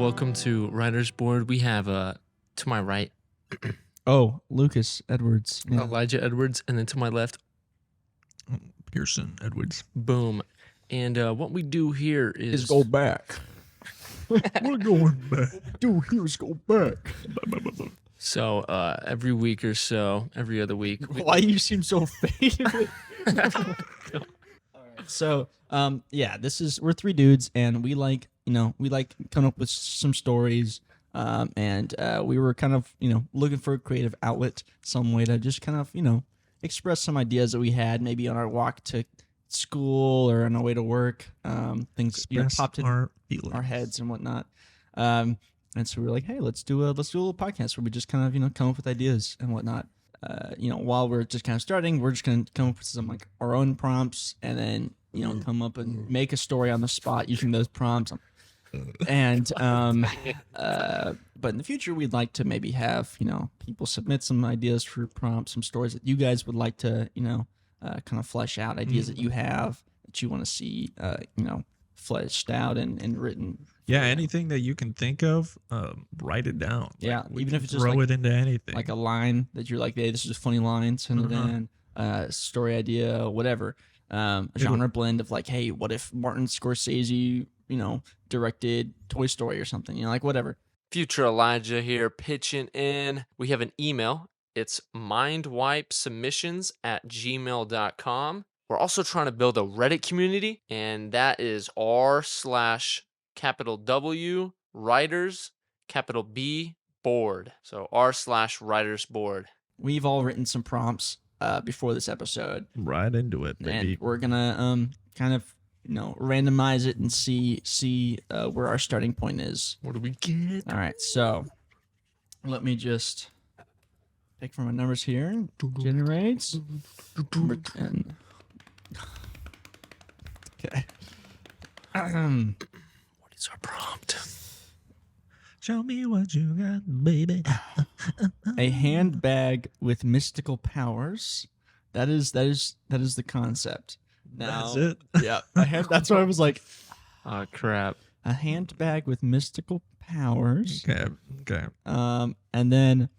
welcome to Writer's Board. We have to my right Lucas Edwards. Yeah. Elijah Edwards, and then to my left Pearson Edwards. Boom. And what we do here is go back. We're going back. Dude, here's go back. So every week or so, every other week. Why you seem so faded? So, we're three dudes, and we like coming up with some stories, and we were kind of, looking for a creative outlet, some way to just kind of, express some ideas that we had, maybe on our walk to school or on our way to work, things popped in our heads and whatnot. And so we were like, hey, let's do a little podcast where we just kind of, come up with ideas and whatnot. While we're just kind of starting, we're just going to come up with some like our own prompts, and then, come up and make a story on the spot using those prompts. And, but in the future, we'd like to maybe have, people submit some ideas for prompts, some stories that you guys would like to, kind of flesh out, ideas that you have that you want to see, fleshed out and written. Yeah, anything that you can think of, write it down. Yeah, like, even if it's just throw it into anything. Like a line that you're like, hey, this is a funny line, send it in, story idea, whatever. A genre blend of like, hey, what if Martin Scorsese, directed Toy Story or something, like whatever. Future Elijah here pitching in. We have an email. It's mindwipesubmissions@gmail.com. We're also trying to build a Reddit community, and that is r/W writers B board. So r/writers board. We've all written some prompts before this episode. Right into it, baby. And we're gonna kind of randomize it and see where our starting point is. What do we get? All right, so let me just pick from my numbers here. Generates number 10. Okay. What is our prompt? Show me what you got, baby. A handbag with mystical powers. That is the concept. Now, that's it. Yeah, that's why I was like, oh crap. A handbag with mystical powers. Okay. And then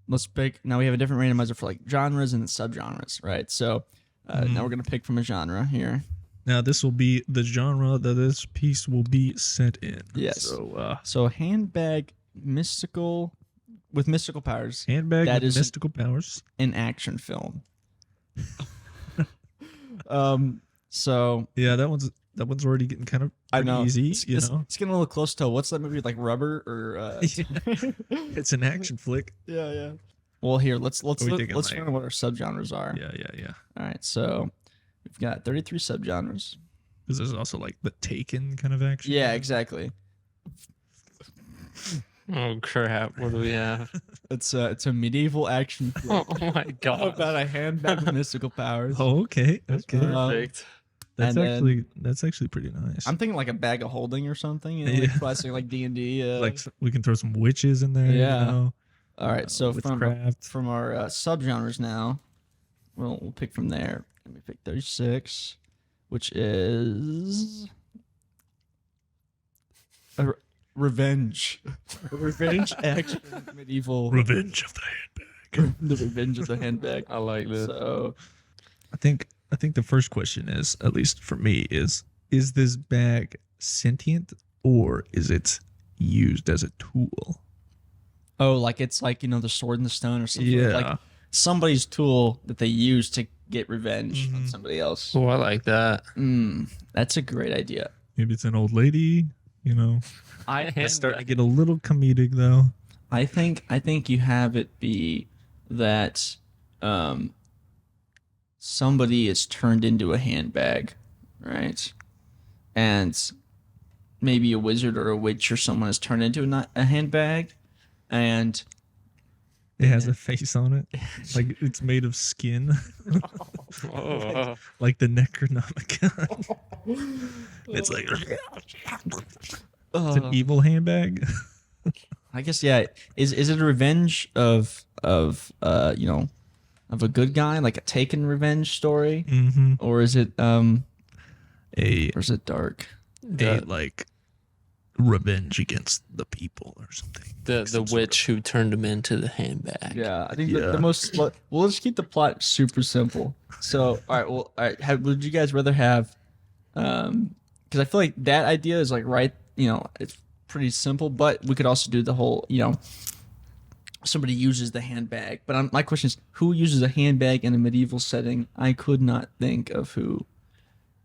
let's pick. Now we have a different randomizer for like genres and subgenres, right? So now we're gonna pick from a genre here. Now this will be the genre that this piece will be set in. Yes. So handbag with mystical powers. Handbag with mystical powers. An action film. So yeah, that one's already getting kind of easy. It's getting a little close to what's that movie, like Rubber or? It's an action flick. Yeah. Well, here let's find out what our subgenres are. Yeah. All right, so we've got 33 subgenres. Because there's also like the Taken kind of action. Yeah, exactly. Oh crap! What do we have? It's a medieval action film. Oh my god! About a handbag with mystical powers. Oh, okay. That's perfect. That's actually pretty nice. I'm thinking like a bag of holding or something. Like classic like D&D. Like we can throw some witches in there. Yeah. All right. So from our subgenres now, we'll pick from there. Let me pick 36, which is revenge. Revenge action medieval. Revenge of the handbag. The revenge of the handbag. I like this. So I think the first question is, at least for me, is this bag sentient or is it used as a tool? Oh, like it's like, the sword and the stone or something. Yeah. Like somebody's tool that they use to get revenge on somebody else. Oh, I like that. That's a great idea. Maybe it's an old lady, It's starting to get a little comedic though. I think you have it be that somebody is turned into a handbag, right? And maybe a wizard or a witch or someone is turned into a handbag, and it has a face on it, like it's made of skin, like the Necronomicon. It's like it's an evil handbag. I guess Is it a revenge of a good guy, like a Taken revenge story, or is it or is it dark? Like revenge against the people or something. The Like some sort witch who turned him into the handbag. Yeah, I think Yeah. the most. Well, let's keep the plot super simple. So, all right. Well, all right. Would you guys rather have? Because I feel like that idea is like right. It's pretty simple, but we could also do the whole. Somebody uses the handbag. But my question is, who uses a handbag in a medieval setting? I could not think of who.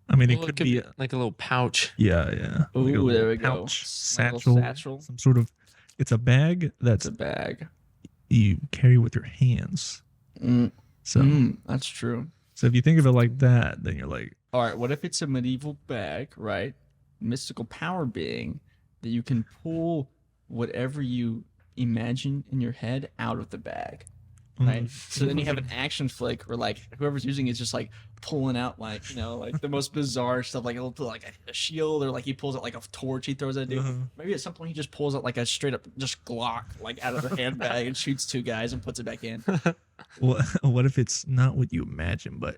I mean, Well, it could be like a little pouch. yeah. Ooh, Like a little there we go. pouch, Like a little satchel, satchel. some sort of. It's a bag that's It's a bag. you carry with your hands. Mm, So, that's true. so if you think of it like that, then you're like, All right, what if it's a medieval bag, right? Mystical power being that you can pull whatever you imagine in your head out of the bag, right? So then you have an action flick where like whoever's using it is just like pulling out like like the most bizarre stuff, like he'll pull like a shield or like he pulls out like a torch he throws at a dude. Maybe at some point he just pulls out like a straight up just Glock like out of the handbag and shoots 2 guys and puts it back in. what if it's not what you imagine, but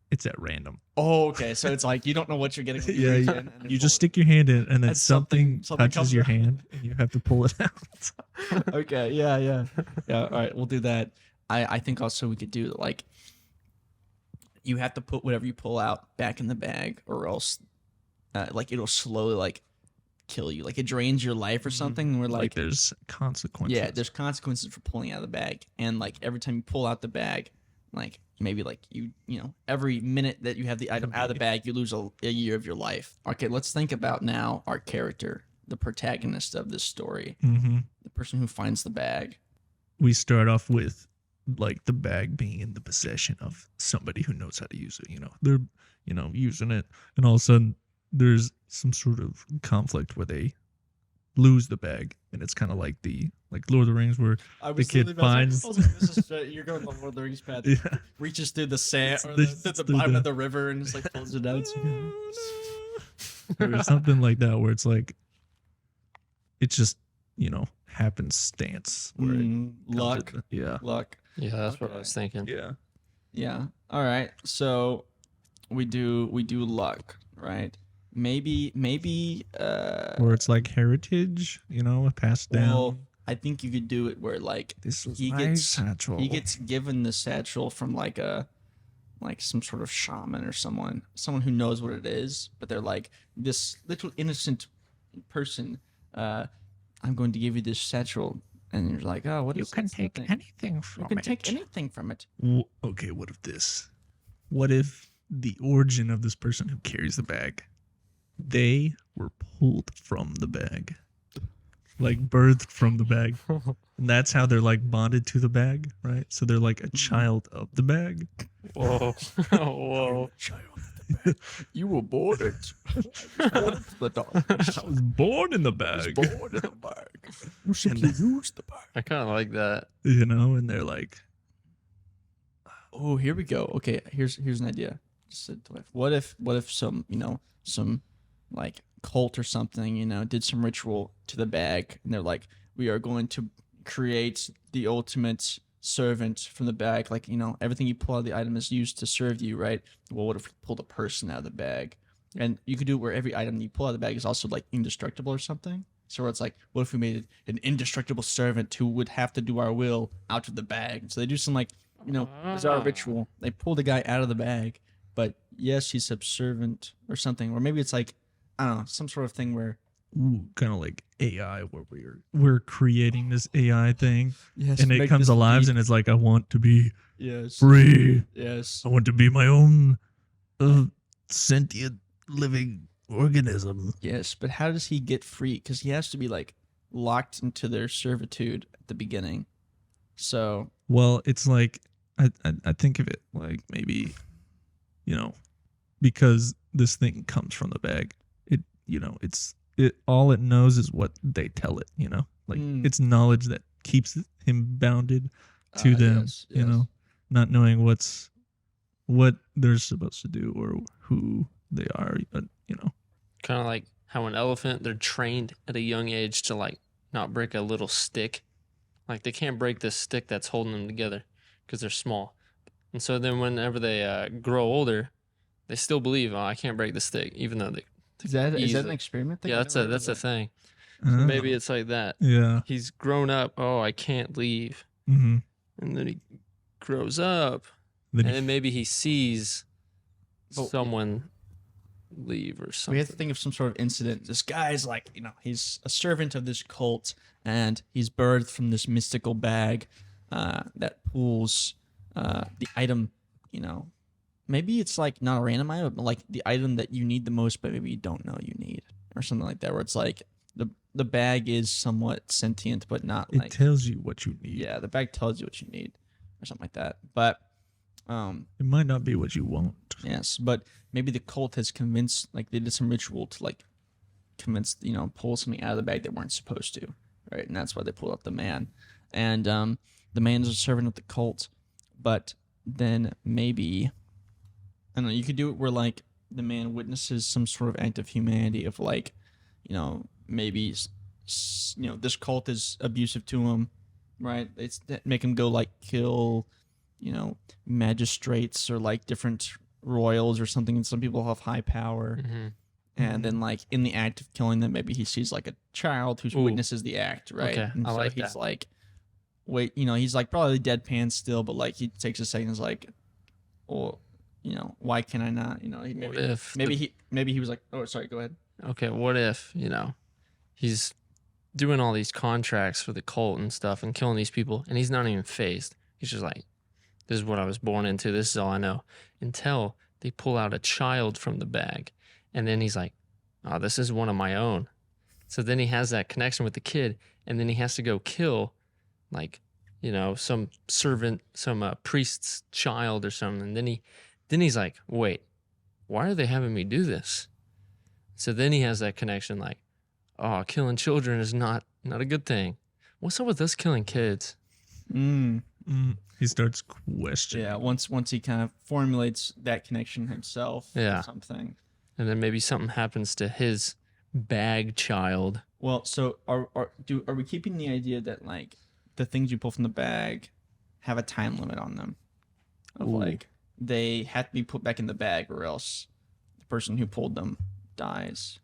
it's at random. Oh, okay. So it's like you don't know what you're getting. When you Yeah, reach you, in and then you pull just it. stick your hand in, and then And something something touches comes your out. hand, and you have to pull it out. Okay, yeah. All right, we'll do that. I think also we could do like you have to put whatever you pull out back in the bag, or else like it'll slowly like kill you, like it drains your life or something. And we're Like like, there's consequences. yeah, there's consequences for pulling out of the bag, and like every time you pull out the bag, like maybe like every minute that you have the item out of the bag, you lose a year of your life. Okay, let's think about now our character, the protagonist of this story, Mm-hmm. the person who finds the bag. We start off with like the bag being in the possession of somebody who knows how to use it. They're using it, and all of a sudden there's some sort of conflict where they lose the bag, and it's kind of like Lord of the Rings where the kid finds. You're going the Lord of the Rings path. Yeah. Reaches through the sand or This- the through bottom the- of the river and just like pulls it out. Or something like that where it's like it's just happenstance where it comes Luck, into- yeah luck. Yeah, that's what I Okay. was thinking. yeah Yeah. All right. So we do luck, right? Maybe or it's like heritage passed down. well, I think you could do it where like This was he my gets satchel. he gets given the satchel from like some sort of shaman or someone who knows what it is, but they're like, this little innocent person, I'm going to give you this satchel, and you're like, oh, what You is can this take thing? anything from You can it. take anything from it. Okay, what if this? What if the origin of this person who carries the bag, they were pulled from the bag, like birthed from the bag, and that's how they're like bonded to the bag, right? So they're like a child of the bag. Whoa. Whoa. You were born it. The dog. I was born in the bag, Born in the bag. You simply use the bag. I kind of like that. and they're like, Oh, here we go. Okay, here's an idea. What if some like cult or something did some ritual to the bag, and they're like, we are going to create the ultimate servant from the bag. Like everything you pull out of the item is used to serve you, right? Well, what if we pulled a person out of the bag, and you could do it where every item you pull out of the bag is also like indestructible or something. So where it's like, what if we made an indestructible servant who would have to do our will out of the bag? So they do some like bizarre ritual. They pull the guy out of the bag, but yes, he's subservient or something. Or maybe it's like, I don't know, some sort of thing where kind of like AI, where we're creating this AI thing, yes, and it make comes this alive, leap. and it's like, I want to be Yes, free. yes, I want to be my own sentient living organism. yes. But how does he get free? Because he has to be like locked into their servitude at the beginning. So Well, it's like I think of it like maybe, because this thing comes from the bag. It all it knows is what they tell it. Like it's knowledge that keeps him bounded to them. yes, yes. Not knowing what they're supposed to do or who they are. Kind of like how an elephant, they're trained at a young age to like not break a little stick. Like they can't break this stick that's holding them together because they're small. And so then whenever they grow older, they still believe, oh, I can't break the stick, even though they Is that an easily. experiment thing? Yeah, I that's never heard a of that. thing. So maybe it's like that. Yeah. He's grown up. Oh, I can't leave. Mm-hmm. And then he grows up, Then and he then maybe he sees But- someone leave or We something. have to think of some sort of incident. This guy's like, he's a servant of this cult, and he's birthed from this mystical bag that pulls the item. Maybe it's like not a random item, but like the item that you need the most, but maybe you don't know you need, or something like that. Where it's like the bag is somewhat sentient, but not it like tells you what you need. yeah, the bag tells you what you need, or something like that. But It might not be what you want. yes, but maybe the cult has convinced, like they did some ritual to like convince, pull something out of the bag they weren't supposed to, right? And that's why they pulled out the man. And the man is a servant of the cult, but then maybe, I don't know, you could do it where like the man witnesses some sort of act of humanity of like, maybe, this cult is abusive to him, right? It's make him go like kill, magistrates or like different royals or something, and some people have high power. Mhm. And then like in the act of killing them, maybe he sees like a child who Ooh. witnesses the act, right? Okay, And I so like he's that. like, wait, he's like probably deadpan still, but like he takes a second and is like, well, why can I not? What if Maybe he was like, oh, sorry, go ahead. okay, what if, he's doing all these contracts for the cult and stuff and killing these people, and he's not even phased. He's just like, this is what I was born into. This is all I know. Until they pull out a child from the bag. And then he's like, oh, this is one of my own. So then he has that connection with the kid, and then he has to go kill, like, some servant, some priest's child or something. And then he's like, wait, why are they having me do this? So then he has that connection, like, oh, killing children is not a good thing. What's up with us killing kids? He starts questioning. Yeah, once he kind of formulates that connection himself, Yeah. or something. And then maybe something happens to his bag child. Well, so are we keeping the idea that like the things you pull from the bag have a time limit on them? Of Ooh. like they have to be put back in the bag or else the person who pulled them dies.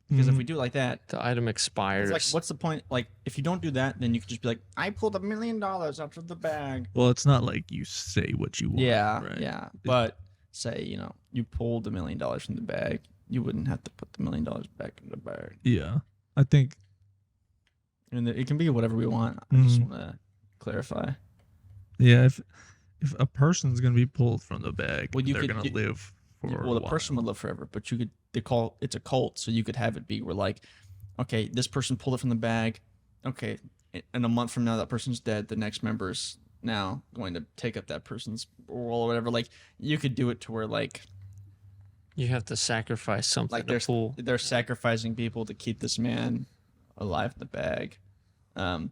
Because if we do it like that, The item expires. it's like what's the point? Like if you don't do that, then you could just be like, I pulled $1 million out of the bag. Well, it's not like you say what you want. Yeah, right? yeah. But say, you pulled $1 million from the bag, you wouldn't have to put the $1 million back in the bag. Yeah. I think And it can be whatever we want. I just want to clarify. yeah, if a person's gonna be pulled from the bag, Well, you they're could- gonna live for Well, a the person would live forever, but it's a cult, so you could have it be where like, okay, this person pulled it from the bag. Okay, in a month from now, that person's dead. The next member's now going to take up that person's role or whatever. Like you could do it to where like you have to sacrifice something like to pull. they're sacrificing people to keep this man alive in the bag, and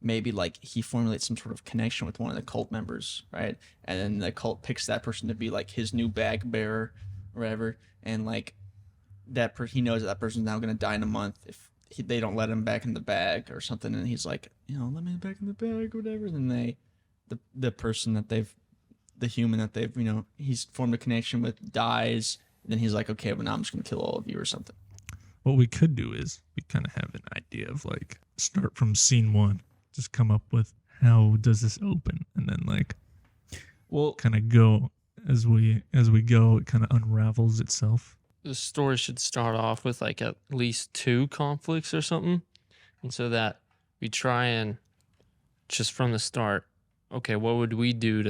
maybe like he formulates some sort of connection with one of the cult members, right? And then the cult picks that person to be like his new bag bearer, or whatever. And like he knows that person's now gonna die in a month if they don't let him back in the bag or something. And he's like, let me back in the bag or whatever. And then the person that the human that they've he's formed a connection with dies. And then he's like, okay, well now I'm just gonna kill all of you or something. What we could do is we kind of have an idea of like start from scene one, just come up with how does this open, and then like Well, kind of go as we go, it kind of unravels itself. The story should start off with like at least 2 conflicts or something. And so that we try and just from the start, okay, what would we do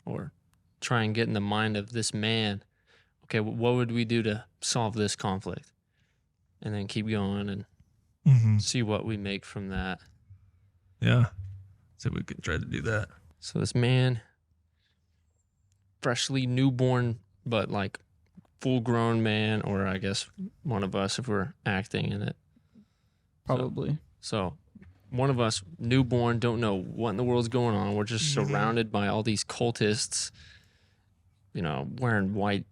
or try and get in the mind of this man? Okay, what would we do to solve this conflict? And then keep going and see what we make from that. Yeah, so we could try to do that. So this man, freshly newborn, but like full-grown man, or I guess one of us if we're acting in it. probably. So one of us, newborn, don't know what in the world's going on. We're just surrounded by all these cultists, wearing white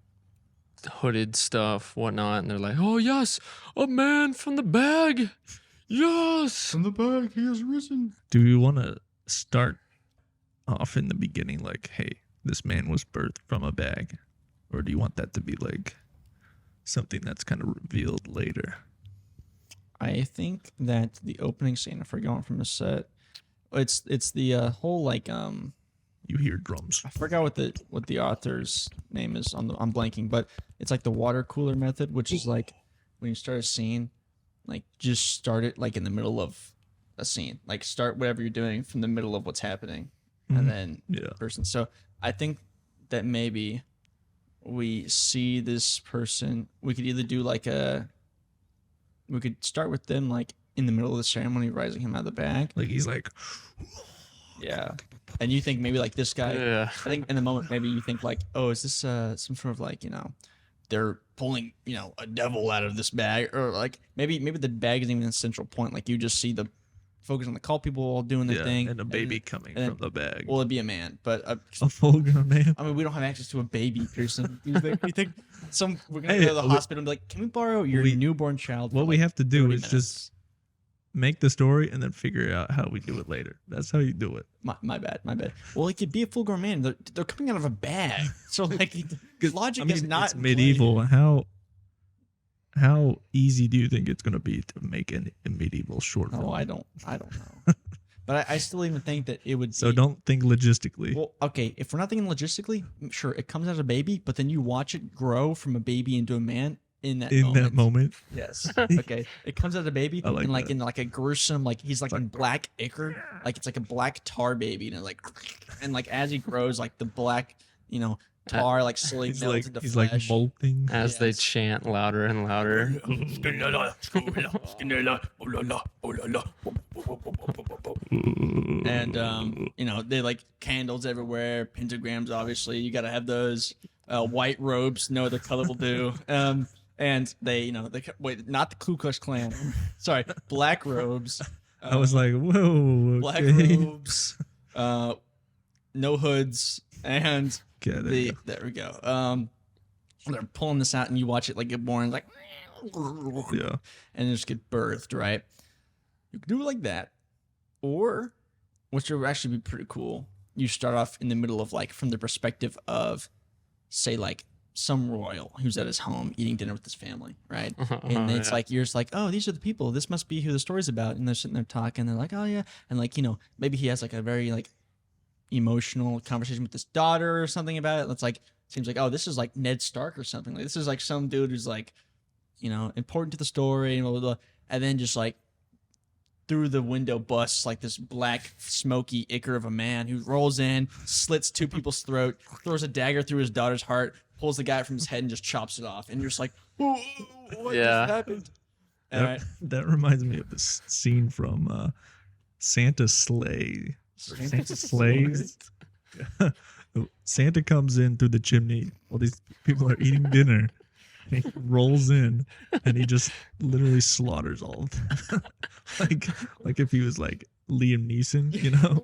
hooded stuff, whatnot. And they're like, oh, yes, a man from the bag. Yes. From the bag, he has risen. Do we want to start off in the beginning like, hey, this man was birthed from a bag? or do you want that to be like something that's kind of revealed later? I think that the opening scene, if we're going from a set, it's the whole like You hear drums. I forgot what the author's name is. I'm blanking, but it's like the water cooler method, which is like when you start a scene, like just start it like in the middle of a scene, like start whatever you're doing from the middle of what's happening, and then person. So I think that maybe we see this person. We could either do like we could start with them like in the middle of the ceremony, rising him out of the bag. Like he's like, Yeah. And you think maybe like this guy, Yeah. I think in the moment, maybe you think like, oh, is this some sort of like, they're pulling, a devil out of this bag, or like maybe the bag isn't even a central point. Like you just see the focus on the cult people all doing their thing. and a baby coming from the bag. Well, it'd be a man, but A full-grown man. I mean, we don't have access to a baby, Pearson. You think we're gonna go to the hospital and be like, can we borrow your newborn child? What for we like have to do 30 is minutes? just make the story and then figure out how we do it later. That's how you do it. My bad. Well, it could be a full-grown man. They're coming out of a bag, so like logic is not it's medieval. How easy do you think it's going to be to make a medieval short film? Oh, I don't know. But I still even think that it would. So don't think logistically. Well, okay. If we're not thinking logistically, sure, it comes as a baby, but then you watch it grow from a baby into a man in that moment. Yes. Okay. It comes as a baby, like and like that. in like a gruesome, like he's like in black ichor, like it's like a black tar baby, and and like as he grows, like the black, tar like slowly He's melts like into he's flesh. like molting. As they Yes. chant louder and louder. And they like candles everywhere, pentagrams. Obviously, you got to have those. White robes, no other color will do. And they, wait, not the Ku Klux Klan. Sorry, black robes. I was like, whoa. Black Okay. robes, no hoods, and Okay, there you go. there we go. They're pulling this out, and you watch it like get born, like, Yeah. and just get birthed, right? You can do it like that, or which would actually be pretty cool. You start off in the middle of like from the perspective of, say, like some royal who's at his home eating dinner with his family, right? And it's like you're just like, oh, these are the people. This must be who the story's about. And they're sitting there talking. They're like, oh yeah, and like maybe he has like a very like emotional conversation with his daughter or something about it. It's like seems like, oh, this is like Ned Stark or something. Like this is like some dude who's like, important to the story and blah blah blah. And then just like through the window busts like this black smoky ichor of a man who rolls in, slits two people's throat, throws a dagger through his daughter's heart, pulls the guy from his head and just chops it off. And you're just like, what just happened? That reminds me of this scene from Santa's Sleigh. Santa's Sleighs. Santa comes in through the chimney while these people are eating dinner. And he rolls in and he just literally slaughters all of them. like if he was like Liam Neeson,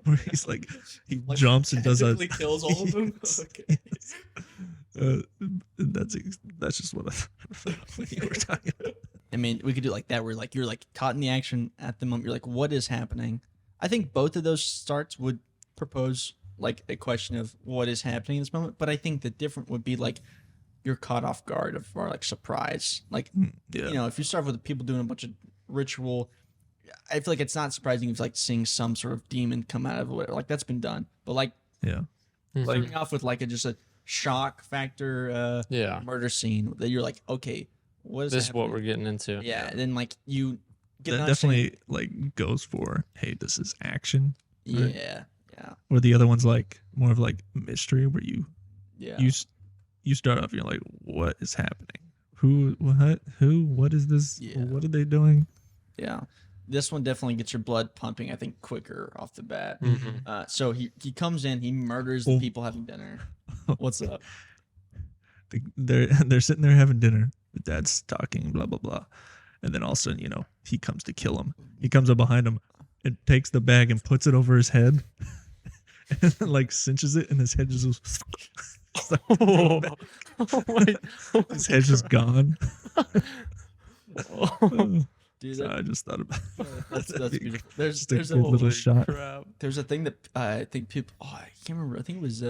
where he's like he Like, jumps and does a kills all of them. Okay. That's just what you were talking about. I mean, we could do it like that, where like you're like caught in the action at the moment. You're like, what is happening? I think both of those starts would propose like a question of what is happening in this moment. But I think the different would be like you're caught off guard or like surprise. Like, if you start with people doing a bunch of ritual, I feel like it's not surprising if like seeing some sort of demon come out of it. Like that's been done. But like starting off with like just a shock factor murder scene that you're like, okay, what is this is happening? what we're getting into. Yeah, and then like you get That an definitely like goes for, hey, this is action. Right? Yeah. Or the other one's like more of like mystery, where you start off, you're like, what is happening? Who? What is this? Yeah. What are they doing? Yeah. This one definitely gets your blood pumping, I think, quicker off the bat. So he comes in, he murders the people having dinner. What's up? They're sitting there having dinner. The dad's talking, blah blah blah, and then all of a sudden, he comes to kill him. He comes up behind him and takes the bag and puts it over his head, and like cinches it, and his head just goes. His head's just gone. Dude, So I just thought about that's beautiful. There's just a a good little shot. there's a thing that I think people I can't remember. I think it was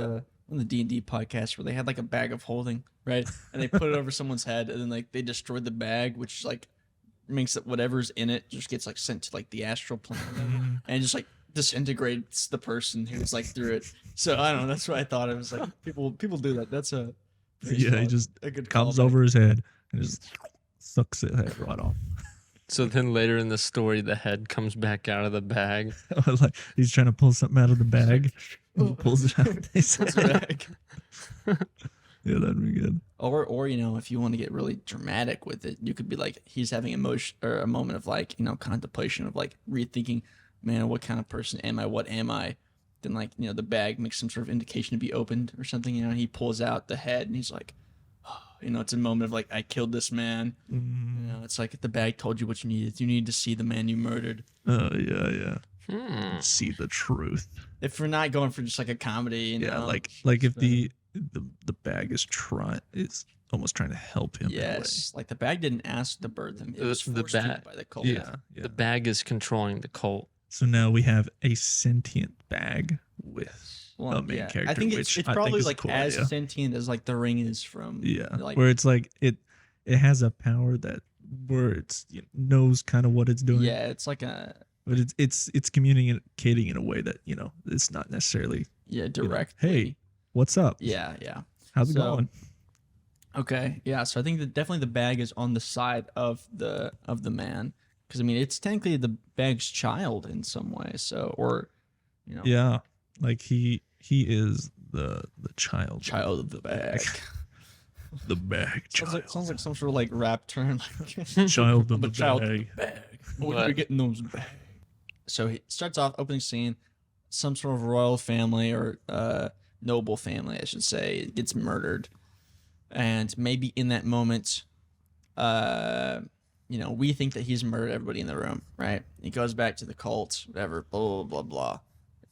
the D&D podcasts where they had like a bag of holding, right? And they put it over someone's head, and then like they destroyed the bag, which like makes it whatever's in it just gets like sent to like the astral plane, and just like disintegrates the person who's like through it. So I don't know. That's what I thought. It was like people do that. That's a pretty Yeah, he solid- just a good comes callback. over his head and just sucks it head right off. So then later in the story, the head comes back out of the bag. Like he's trying to pull something out of the bag. And he pulls it out. Pulls it back. Yeah, that'd be good. Or you know, if you want to get really dramatic with it, you could be like he's having emotion or a moment of like, you know, contemplation of like rethinking, man, what kind of person am I? What am I? Then like, you know, the bag makes some sort of indication to be opened or something. You know, he pulls out the head and he's like, oh, you know, it's a moment of like, I killed this man. You know, it's like the bag told you what you needed. You needed to see the man you murdered. Oh yeah. See the truth. If we're not going for just like a comedy, you Yeah, know, like if so- the bag is almost trying to help him. yes, like the bag didn't ask to birth him. It was The forced to bag- by the cult. In a way. Yeah. The bag is controlling the cult. So now we have a sentient bag with Well, a main yeah. character. I think which it's I think probably is a like cool as idea. sentient as like the ring is from. Yeah, like where it's like it has a power where it's knows kind of what it's doing. yeah, it's like a but it's communicating in a way that it's not necessarily direct. hey, what's up? Yeah. How's it So- going? Okay. Yeah. So I think that definitely the bag is on the side of the man, because I mean it's technically the bag's child in some way. So Yeah, like he is the child. child of the bag. The bag child. sounds like some sort of like rap term. Child of I'm a the child of bag. the bag. What What? are we getting those bags? So he starts off opening scene, some sort of royal family or noble family, I should say, gets murdered, and maybe in that moment, we think that he's murdered everybody in the room, right? He goes back to the cult, whatever, blah blah blah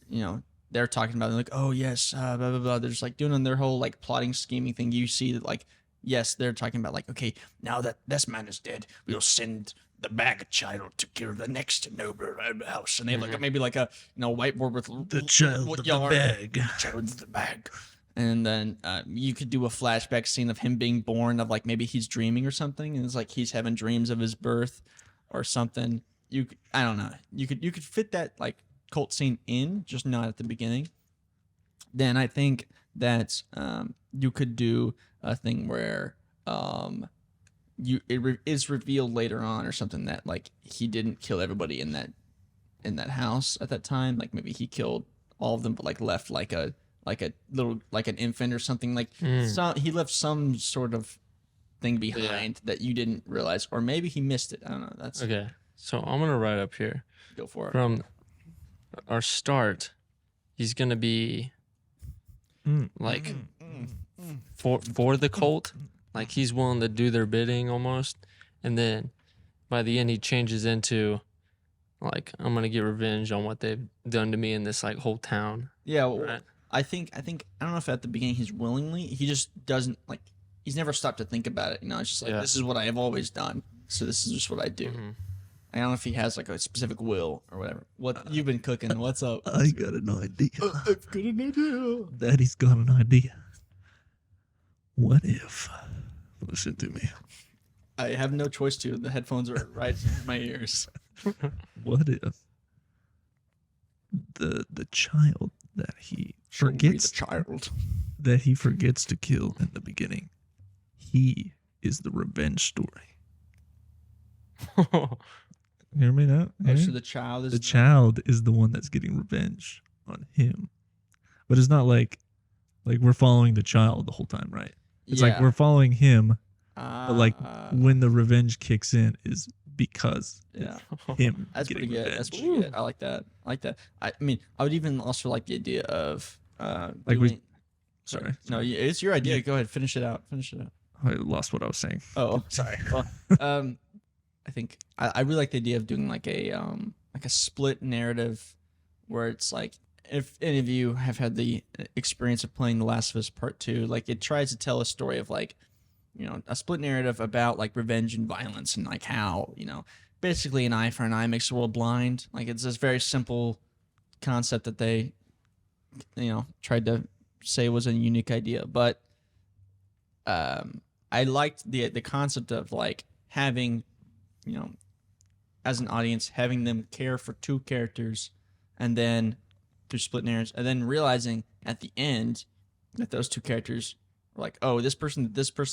blah. They're talking about it, like, oh yes, blah blah blah. They're just like doing their whole like plotting, scheming thing. You see that like, yes, they're talking about like, okay, now that this man is dead, we'll send the bag child to kill the next noble house, and they have like maybe like a whiteboard with The child what of the yarn- bag. child of the bag. And then you could do a flashback scene of him being born, of like maybe he's dreaming or something, and it's like he's having dreams of his birth or something. I don't know. You could fit that like cult scene in, just not at the beginning. Then I think that you could do a thing where is revealed later on or something that like he didn't kill everybody in that house at that time. Like maybe he killed all of them, but like left like a little like an infant or something. Like he left some sort of thing behind that you didn't realize, or maybe he missed it. I don't know. That's Okay, so I'm gonna write up here go for it. from our start. He's gonna be like for the cult, like he's willing to do their bidding almost, and then by the end he changes into like, I'm gonna get revenge on what they've done to me in this like whole town. Yeah, well, Right. I think I don't know if at the beginning he's willingly. He just doesn't like. He's never stopped to think about it. It's just like Yeah. this is what I have always done. So this is just what I do. Mhm. I don't know if he has like a specific will or whatever. What you've been cooking? What's up? I got an idea. I've got an idea. Daddy's got an idea. What if? Listen to me. I have no choice to. The headphones are right in my ears. What if the child that he Show me the forgets child. to kill in the beginning, he is the revenge story. Hear me now? Oh, Hear? so the child is The child is the one that's getting revenge on him, but it's not like we're following the child the whole time, right? It's like we're following him, but like when the revenge kicks in is because yeah. him. That's pretty getting good. That's revenge. pretty good. I like that. I mean, I would even also like the idea of Like we- doing- Sorry, No, it's your idea. Go ahead, finish it out. I lost what I was saying. Oh, sorry. Well, I think I really like the idea of doing like a split narrative, where it's like, if any of you have had the experience of playing The Last of Us Part 2, like it tries to tell a story of like, a split narrative about like revenge and violence, and like how, basically an eye for an eye makes the world blind. Like it's this very simple concept that they, tried to say was a unique idea, but I liked the concept of like having, as an audience, having them care for two characters, and then through split narratives, and then realizing at the end that those two characters were like, oh, this person's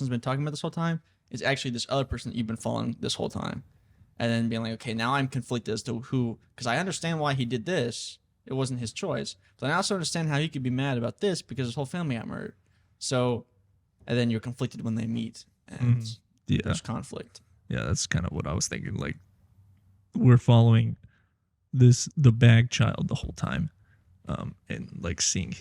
been talking about this whole time is actually this other person that you've been following this whole time, and then being like, okay, now I'm conflicted as to who, because I understand why he did this. It wasn't his choice, but I also understand how he could be mad about this because his whole family got murdered. So, and then you're conflicted when they meet, and there's conflict. Yeah, that's kind of what I was thinking. Like, we're following the bag child the whole time, and like seeing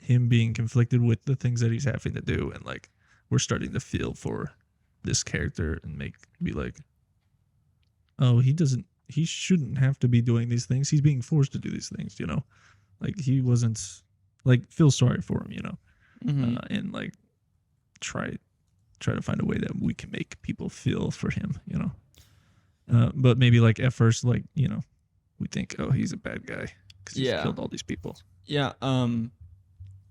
him being conflicted with the things that he's having to do, and like we're starting to feel for this character and be like, oh, he shouldn't have to be doing these things. He's being forced to do these things, like he wasn't, like, feel sorry for him, and like try to find a way that we can make people feel for him, but maybe like at first, like, we think, oh, he's a bad guy because he's killed all these people. Yeah.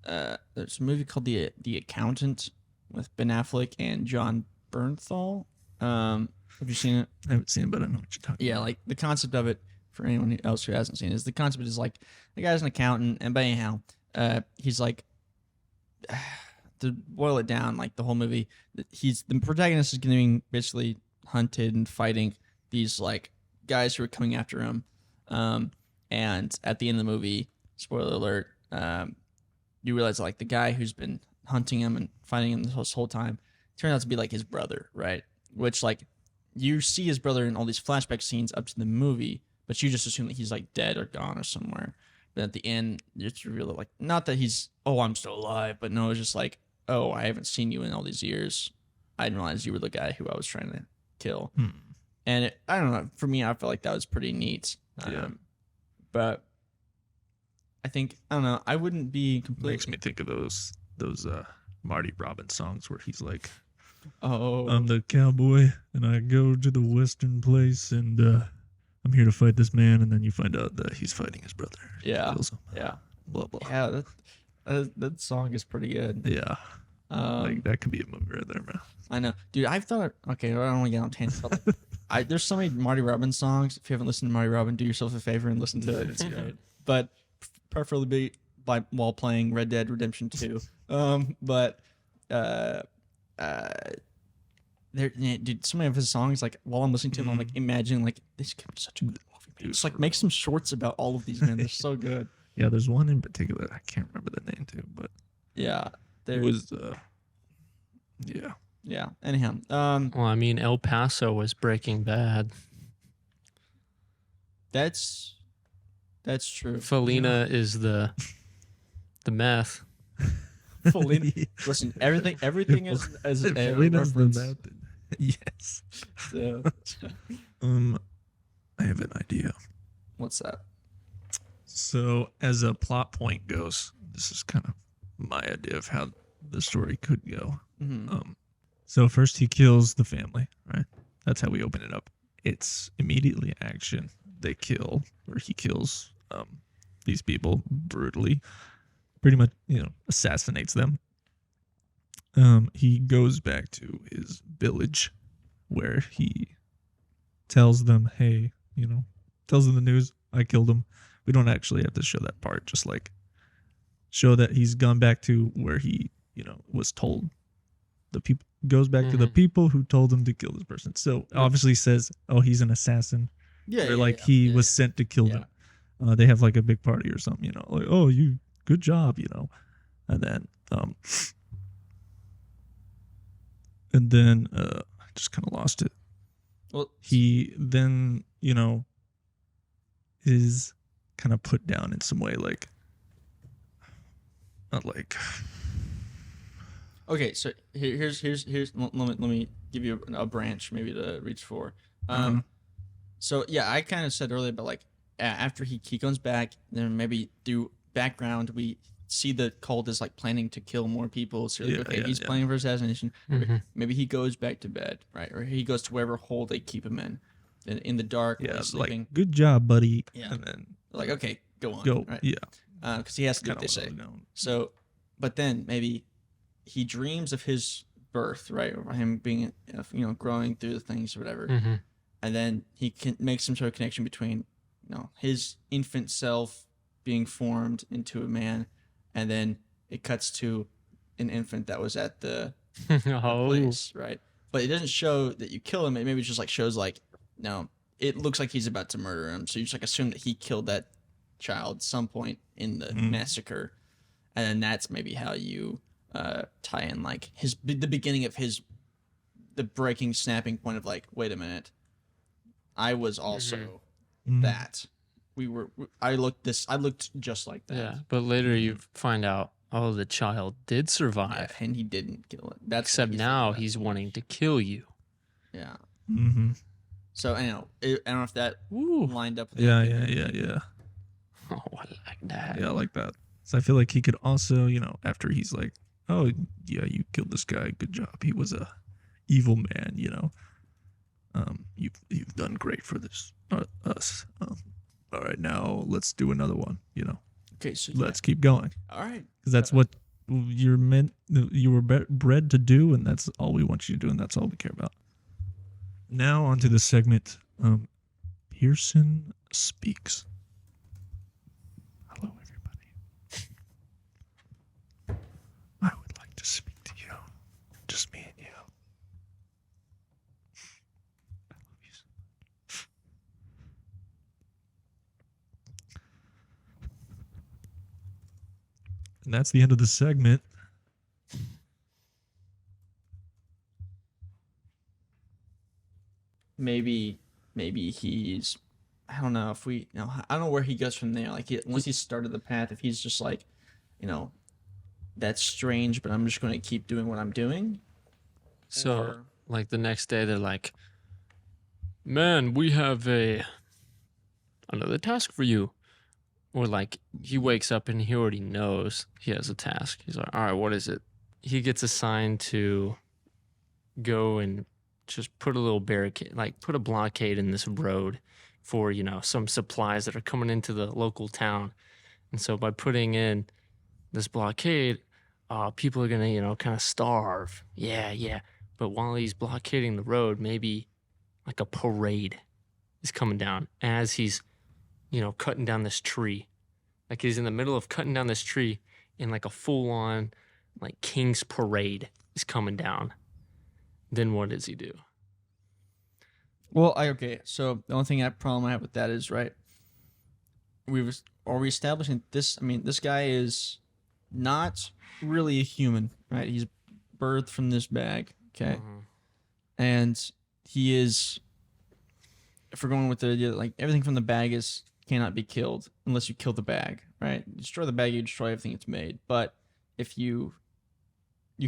There's a movie called The Accountant with Ben Affleck and John Bernthal. Have you seen it? I haven't seen it, but I know what you're talking about. Like the concept of it, for anyone else who hasn't seen it, is the concept is like the guy's an accountant, and but anyhow, he's like, to boil it down, like the whole movie, the protagonist is getting basically hunted and fighting these like guys who are coming after him, and at the end of the movie, spoiler alert, you realize like the guy who's been hunting him and fighting him this whole time turned out to be like his brother, right? Which, like, you see his brother in all these flashback scenes up to the movie, but you just assume that he's like dead or gone or somewhere. But at the end, it's really like, not that he's, oh, I'm still alive, but no, it's just like, oh, I haven't seen you in all these years. I didn't realize you were the guy who I was trying to kill. And I don't know, for me, I felt like that was pretty neat. But I think, I don't know, I wouldn't be completely... Makes me think of those Marty Robbins songs where he's like, oh, I'm the cowboy and I go to the western place and I'm here to fight this man, and then you find out that he's fighting his brother. Yeah. Kills him. Yeah. Blah blah. Yeah, that song is pretty good. Yeah. Like that could be a movie right there, man. I know, dude. I've thought. Okay, I don't want to get on tangents, but like, there's so many Marty Robbins songs. If you haven't listened to Marty Robbins, do yourself a favor and listen to it. It's great. But preferably while playing Red Dead Redemption 2. Dude, so many of his songs, like while I'm listening to them, I'm like imagining like this could be such a good movie. Just like make some shorts about all of these, man. They're so good. Yeah, there's one in particular. I can't remember the name too, but yeah, it was yeah. Anyhow, well, I mean, El Paso was Breaking Bad. That's true. Felina is the meth. Felina. Listen, everything is as a Felina's the reference. meth. Yes. So, I have an idea. what's that? So, as a plot point goes, this is kind of my idea of how the story could go. Mm-hmm. So first he kills the family, right? That's how we open it up. It's immediately action. He kills these people brutally, pretty much, assassinates them. He goes back to his village where he tells them, hey, tells them the news, I killed him. We don't actually have to show that part, just like show that he's gone back to where he, was told. The people goes back to the people who told him to kill this person. So obviously says, oh, he's an assassin. Yeah. Or he was sent to kill them. They have like a big party or something, like, oh, good job, and then I just kind of lost it. Well, he then, is kind of put down in some way, like, not like. okay, so here's let me give you a branch maybe to reach for. So yeah, I kind of said earlier, but like after he comes back, then maybe through background we see the cult is like planning to kill more people. So like, he's planning for assassination. Maybe he goes back to bed, right? Or he goes to wherever hole they keep him in the dark. Yeah, sleeping. like, good job, buddy. Yeah. And then Like, okay, go on. go. Right? Yeah. because he has to do what Kind they of say. known. So, but then maybe he dreams of his birth, right? Or him being, growing through the things or whatever. Mm-hmm. And then he can make some sort of connection between, his infant self being formed into a man, and then it cuts to an infant that was at the Oh, place, right? But it doesn't show that you kill him. It maybe just like shows like, no, it looks like he's about to murder him. So you just like assume that he killed that child some point in the massacre, and then that's maybe how you tie in like the beginning of the breaking snapping point of like, wait a minute, I was also that. I looked just like that. yeah. But later you find out, oh, the child did survive. Yeah, and he didn't kill it. That's Except what he's now thinking about. he's wanting to kill you. Yeah. Mm-hmm. So I don't know if that lined up. With Yeah. Oh, I like that. Yeah, I like that. So I feel like he could also, after he's like, oh yeah, you killed this guy, good job. He was a evil man, You've done great for this us. All right, now let's do another one. Okay, so Let's keep going, all right. because that's what you were bred to do, and that's all we want you to do, and that's all we care about. Now onto the segment, Pearson Speaks. Hello, everybody. I would like to speak to you, just me and you. I love you so much. And that's the end of the segment. Maybe he's. I don't know if we. I don't know where he goes from there. Like once he started the path, if he's just like, that's strange, but I'm just going to keep doing what I'm doing. So, Or- like the next day, they're like, "Man, we have another task for you." Or like he wakes up and he already knows he has a task. He's like, "All right, what is it?" He gets assigned to go and just put a little barricade, like put a blockade in this road for some supplies that are coming into the local town. And so by putting in this blockade, people are gonna kind of starve. Yeah. But while he's blockading the road, maybe like a parade is coming down as he's cutting down this tree. Like he's in the middle of cutting down this tree, and like a full-on like king's parade is coming down. Then what does he do? Well, okay. So the only problem I have with that is right. Are we establishing this? I mean, this guy is not really a human, right? He's birthed from this bag, okay, and he is. If we're going with the idea that like everything from the bag cannot be killed unless you kill the bag, right? You destroy the bag, you destroy everything it's made. But if you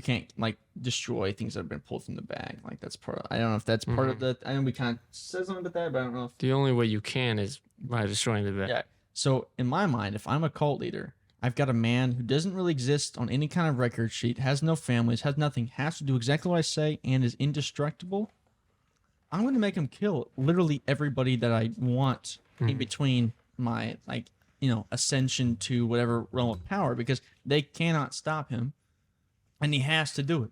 can't like destroy things that have been pulled from the bag. Like that's part of, I don't know if that's part of the, I know we kind of said something about that, but I don't know if The only way you can is by destroying the bag. yeah. So in my mind, if I'm a cult leader, I've got a man who doesn't really exist on any kind of record sheet, has no families, has nothing, has to do exactly what I say, and is indestructible. I'm going to make him kill literally everybody that I want in between my ascension to whatever realm of power, because they cannot stop him, and he has to do it.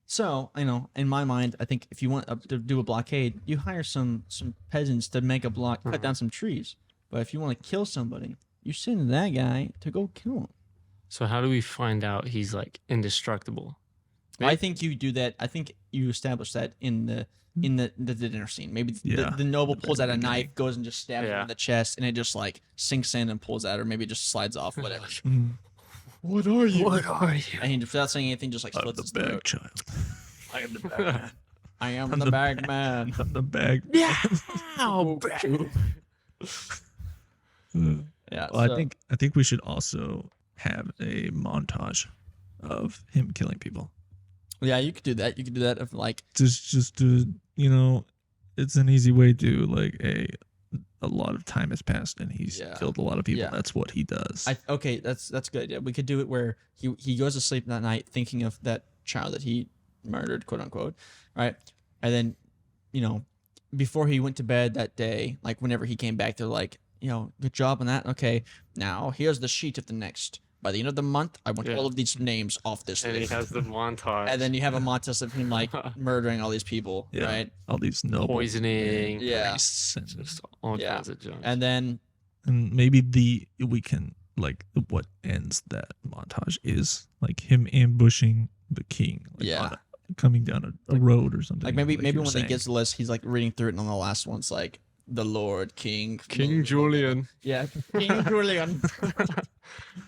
So, in my mind, I think if you want to do a blockade, you hire some peasants to make a block, cut down some trees. But if you want to kill somebody, you send that guy to go kill him. So how do we find out he's like indestructible? I think you do that. I think you establish that in the dinner scene. Maybe the noble pulls out a knife, goes and just stabs him in the chest, and it just like sinks in and pulls out, or maybe it just slides off, whatever. What are you? What are you? And he, without saying anything, just like I'm slits the his bag throat. child. I am the bag man. I am I'm the the bag man. I'm the bag. Yeah. Yeah. Well, so- I think we should also have a montage of him killing people. Yeah, you could do that. You could do that if like Just to it's an easy way to like a lot of time has passed and he's killed a lot of people. Yeah. That's what he does. okay, that's a good idea. We could do it where he goes to sleep that night thinking of that child that he murdered, quote unquote, right? And then, before he went to bed that day, like whenever he came back to like good job on that. Okay, now here's the sheet of the next. By the end of the month, I want Yeah. all of these names off this And he list. has the montage. And then you have a montage of him like murdering all these people, Yeah. right? All these noble poisoning. Yeah. priests and, Just all Yeah. kinds of junk. And then maybe we can like what ends that montage is like him ambushing the king. Like, Yeah. coming down a road or something. like maybe you maybe were when he saying. gets the list, he's like reading through it, and on the last one's like the Lord King Julian. Yeah, King Julian.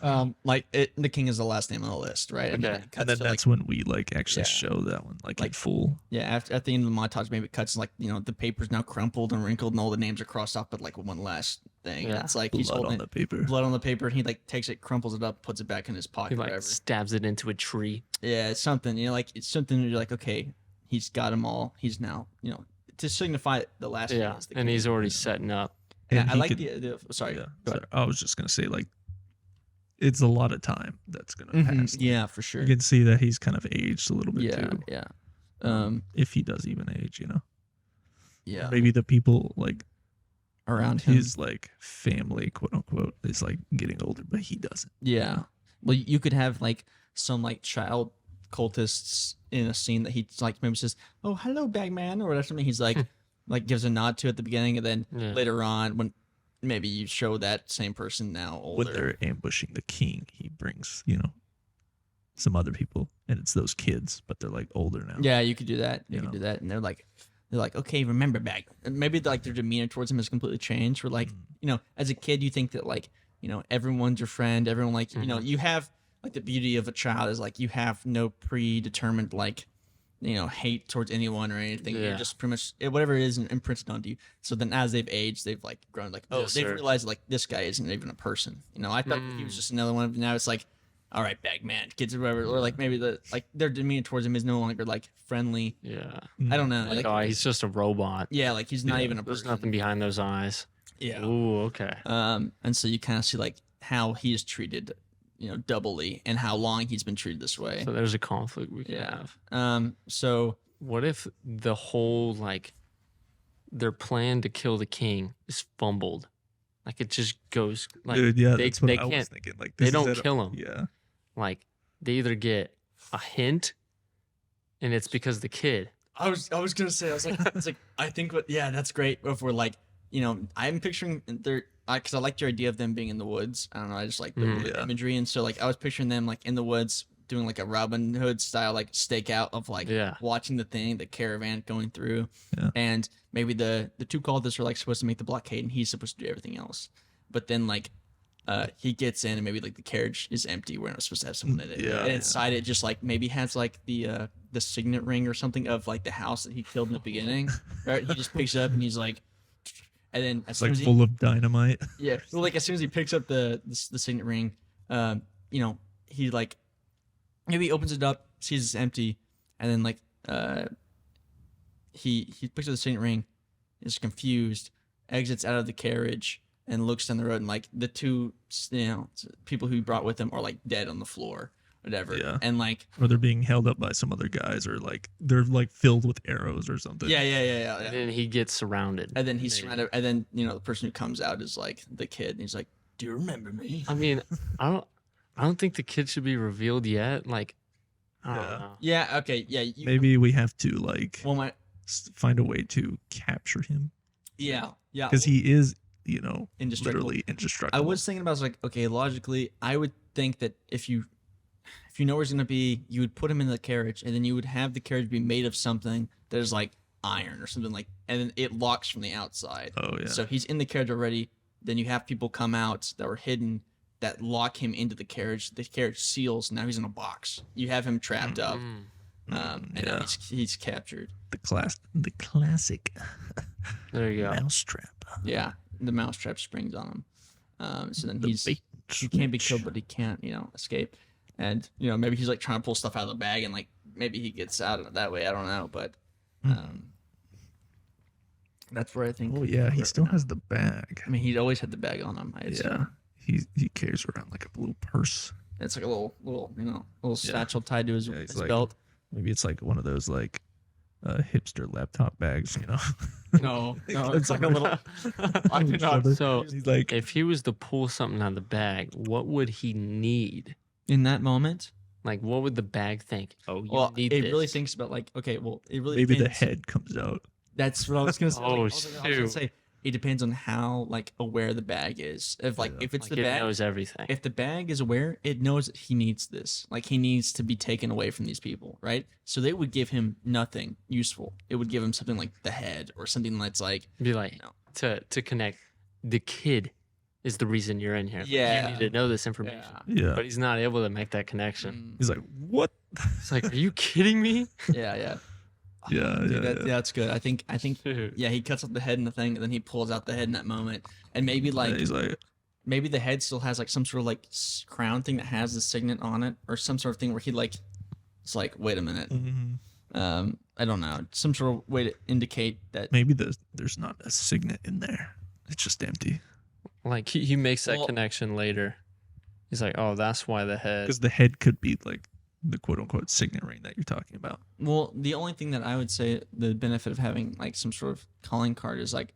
The king is the last name on the list, right? And then Okay. it cuts And then to, that's when we like actually Yeah. show that one like in Like, full. at the end of the montage, maybe it cuts like the paper's now crumpled and wrinkled, and all the names are crossed off, but like one last thing. Yeah. It's like he's Blood holding on the paper. blood on the paper, and he like takes it, crumples it up, puts it back in his He pocket, like whatever. stabs it into a tree. Yeah, it's something. It's something you're like, okay, he's got them all. He's now, to signify the last. Yeah. one is the And king. he's already setting up. And And I he like could- the idea. Sorry. Yeah, go ahead. sorry. I was just gonna say like it's a lot of time that's gonna pass. Yeah, for sure. You can see that he's kind of aged a little bit Yeah, too. yeah. If he does even age, Yeah. Maybe the people like Around him. his like family, quote unquote, is like getting older, but he doesn't. Yeah. Well, you could have like some like child cultists in a scene that he like maybe says, "Oh, hello, Bagman," or whatever. Something he's like, like gives a nod to at the beginning, and then Yeah. later on, when maybe you show that same person now older. When they're ambushing the king, he brings some other people, and it's those kids, but they're like older now. Yeah, you could do that. You You could know. do that, and they're like, okay, remember back. And maybe like their demeanor towards him has completely changed. Where like, as a kid, you think that like, everyone's your friend. Everyone like, you have like the beauty of a child is like you have no predetermined like, hate towards anyone or anything. You're Yeah. just pretty much whatever it is imprinted onto you. So then as they've aged, they've like grown like, oh, Yes, they've sir. realized like this guy isn't even a person. I thought he was just another one. Now it's like, all right, Bagman, kids or whatever, or like maybe their demeanor towards him is no longer like friendly. Yeah. I don't know. Like, oh, he's just a robot. Yeah, like he's not Yeah, even a There's person. nothing behind those eyes. Yeah. Ooh, okay. And so you kind of see like how he is treated, doubly, and how long he's been treated this way. So there's a conflict we can Yeah. have. So What if the whole like their plan to kill the king is fumbled? Like it just goes like Dude, yeah, they, that's what they I was can't thinking. Like they this is don't at a- kill him. Yeah, like they either get a hint and it's because the kid. I was gonna say I think that's great. If we're like I'm picturing there because I liked your idea of them being in the woods. I don't know, I just like the Yeah. imagery, and so like I was picturing them like in the woods doing like a Robin Hood style like stakeout of like Yeah. watching the caravan going through, Yeah. and maybe the two cultists are like supposed to make the blockade and he's supposed to do everything else, but then like he gets in and maybe like the carriage is empty. We're not supposed to have someone in it. Yeah. And inside it just like maybe has like the signet ring or something of like the house that he killed in the beginning. Right? He just picks it up and he's like, and then as it's soon like as he, full of dynamite. yeah, well, like as soon as he picks up the signet ring, he like maybe he opens it up, sees it's empty, and then like he picks up the signet ring, is confused, exits out of the carriage, and looks down the road, and like the two people who he brought with him are like dead on the floor, whatever. Yeah. And like Or they're being held up by some other guys, or like they're like filled with arrows or something. yeah. And then he gets surrounded. And then he's Maybe. surrounded, and then the person who comes out is like the kid, and he's like, "Do you remember me?" I mean, I don't think the kid should be revealed yet. Like, I don't Yeah. know. Yeah. Okay. Yeah. Maybe we have to like Well, my find a way to capture him yeah. because he is, Indestructible. literally indestructible. I was thinking about, I was like, okay, logically, I would think that if you know where he's gonna be, you would put him in the carriage, and then you would have the carriage be made of something that is like iron or something like, and then it locks from the outside. Oh yeah. So he's in the carriage already. Then you have people come out that were hidden that lock him into the carriage. The carriage seals. Now he's in a box. You have him trapped up, Mm. and now he's captured. the classic There you go. mousetrap. Yeah, the mousetrap springs on him. So then The he bait can't be switch. killed, but he can't, escape. And maybe he's like trying to pull stuff out of the bag, and like maybe he gets out of it that way. I don't know, but that's where I think. Oh yeah, he still has the bag. I mean, he'd always had the bag on him. I assume. Yeah, he carries around like a little purse. It's like a little satchel tied to his, Yeah, he's his like- belt. Maybe it's like one of those like hipster laptop bags, No, it's like a little. I do not. So He's like, if he was to pull something out of the bag, what would he need? In that moment, Like, what would the bag think? Oh, you well, need it this. really thinks about like, okay, well, it really maybe the depends. head comes out. That's what I was gonna say. Oh, I was gonna shoot. say it depends on how like aware the bag is. If like Yeah. if it's Like, the it bag, knows everything. if the bag is aware, it knows that he needs this. Like he needs to be taken away from these people, right? So they would give him nothing useful. It would give him something like the head or something that's like, Be like, No. to connect. The kid is the reason you're in here. Like, Yeah. you need to know this information. Yeah. But he's not able to make that connection. He's like, what? It's like, are you kidding me? Yeah. Yeah, Dude, yeah. that's good. I think Dude. yeah, he cuts off the head in the thing, and then he pulls out the head in that moment, and maybe like Yeah, he's like, maybe the head still has like some sort of like crown thing that has the signet on it, or some sort of thing where he like, it's like, wait a minute, I don't know, some sort of way to indicate that. maybe there's not a signet in there. It's just empty. Like, he makes that Well- connection later. He's like, oh, that's why the head. Because the head could be like the quote unquote signet ring that you're talking about. Well, the only thing that I would say the benefit of having like some sort of calling card is like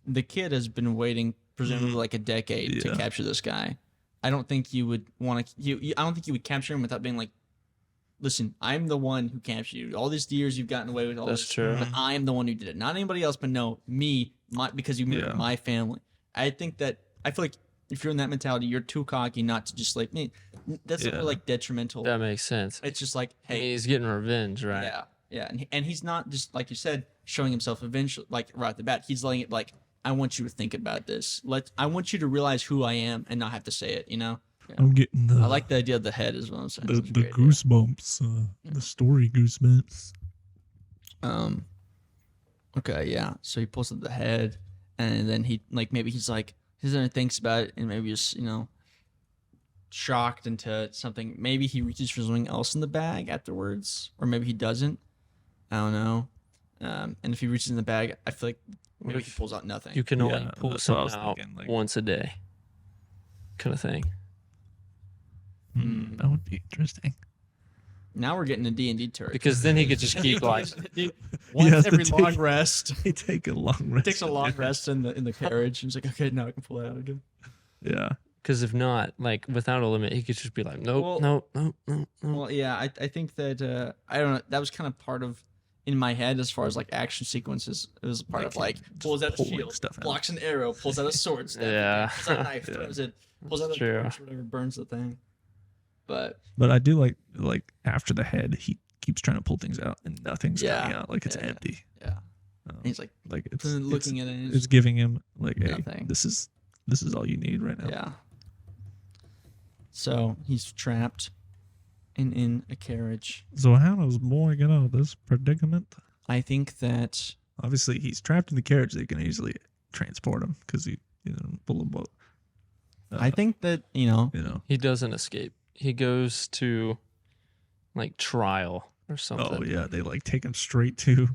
the kid has been waiting presumably like a decade to Yeah. capture this guy. I don't think you would want to. I don't think you would capture him without being like, listen, I'm the one who captured you. All these years you've gotten away with all That's this, true. but I am the one who did it. Not anybody else, but no, me, because you murdered Yeah. my family. I think that I feel like if you're in that mentality, you're too cocky not to just like me. That's Yeah. like detrimental. That makes sense. It's just like, I mean, hey, he's getting revenge, right? yeah, and he's not just like you said, showing himself eventually, like right at the bat. He's letting it like, I want you to think about this. I want you to realize who I am and not have to say it. You know. I'm getting the I like the idea of the head as well. I'm saying. the, It's a the great idea. goosebumps, the story goosebumps. Okay, yeah. So he pulls up the head, and then he like maybe he's like he thinks about it, and maybe just shocked into something. Maybe he reaches for something else in the bag afterwards, or maybe he doesn't. I don't know. And if he reaches in the bag, I feel like maybe he pulls out nothing. You can only Yeah, pull that's what I was something out thinking, like- once a day, kind of thing. That would be interesting. Now we're getting to D&D territory. Because then he could just keep like, Once has to every take- long rest. They take a long rest. Takes a long rest in the carriage. And he's like, okay, now I can pull it out again. Yeah. because if not, like without a limit, he could just be like, nope, Well- nope, nope, nope, nope. Well, yeah, I think that I don't know. That was kind of part of in my head as far as like action sequences. It was part of like pulls out a pulling shield, stuff out. blocks an arrow, pulls out a sword, stabs Yeah. pulls out a knife, Yeah. throws it, pulls out a True. torch, whatever, burns the thing. But But I do like after the head, he keeps trying to pull things out and nothing's coming Yeah. out. Like it's Yeah. empty. yeah, Um, and he's like like it's looking at it. And It's giving him like, hey, Nothing. this is all you need right now. yeah. So he's trapped in a carriage. So how does boy get out of this predicament? I think that Obviously, he's trapped in the carriage. They can easily transport him because he pull a boat. I think that you know. He doesn't escape. He goes to like trial or something. Oh yeah, they like take him straight to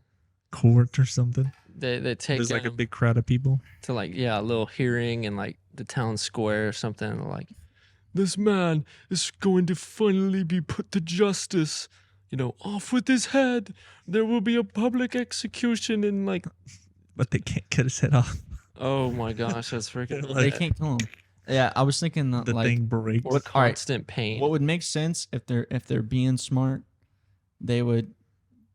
court or something. They take There's like a him big crowd of people. to like a little hearing in like the town square or something. And like, this man is going to finally be put to justice. Off with his head. There will be a public execution in like. But they can't get his head off. Oh my gosh, that's freaking. Like- They can't kill him. Yeah, I was thinking that The like thing breaks. What constant pain. what would make sense if they're being smart, they would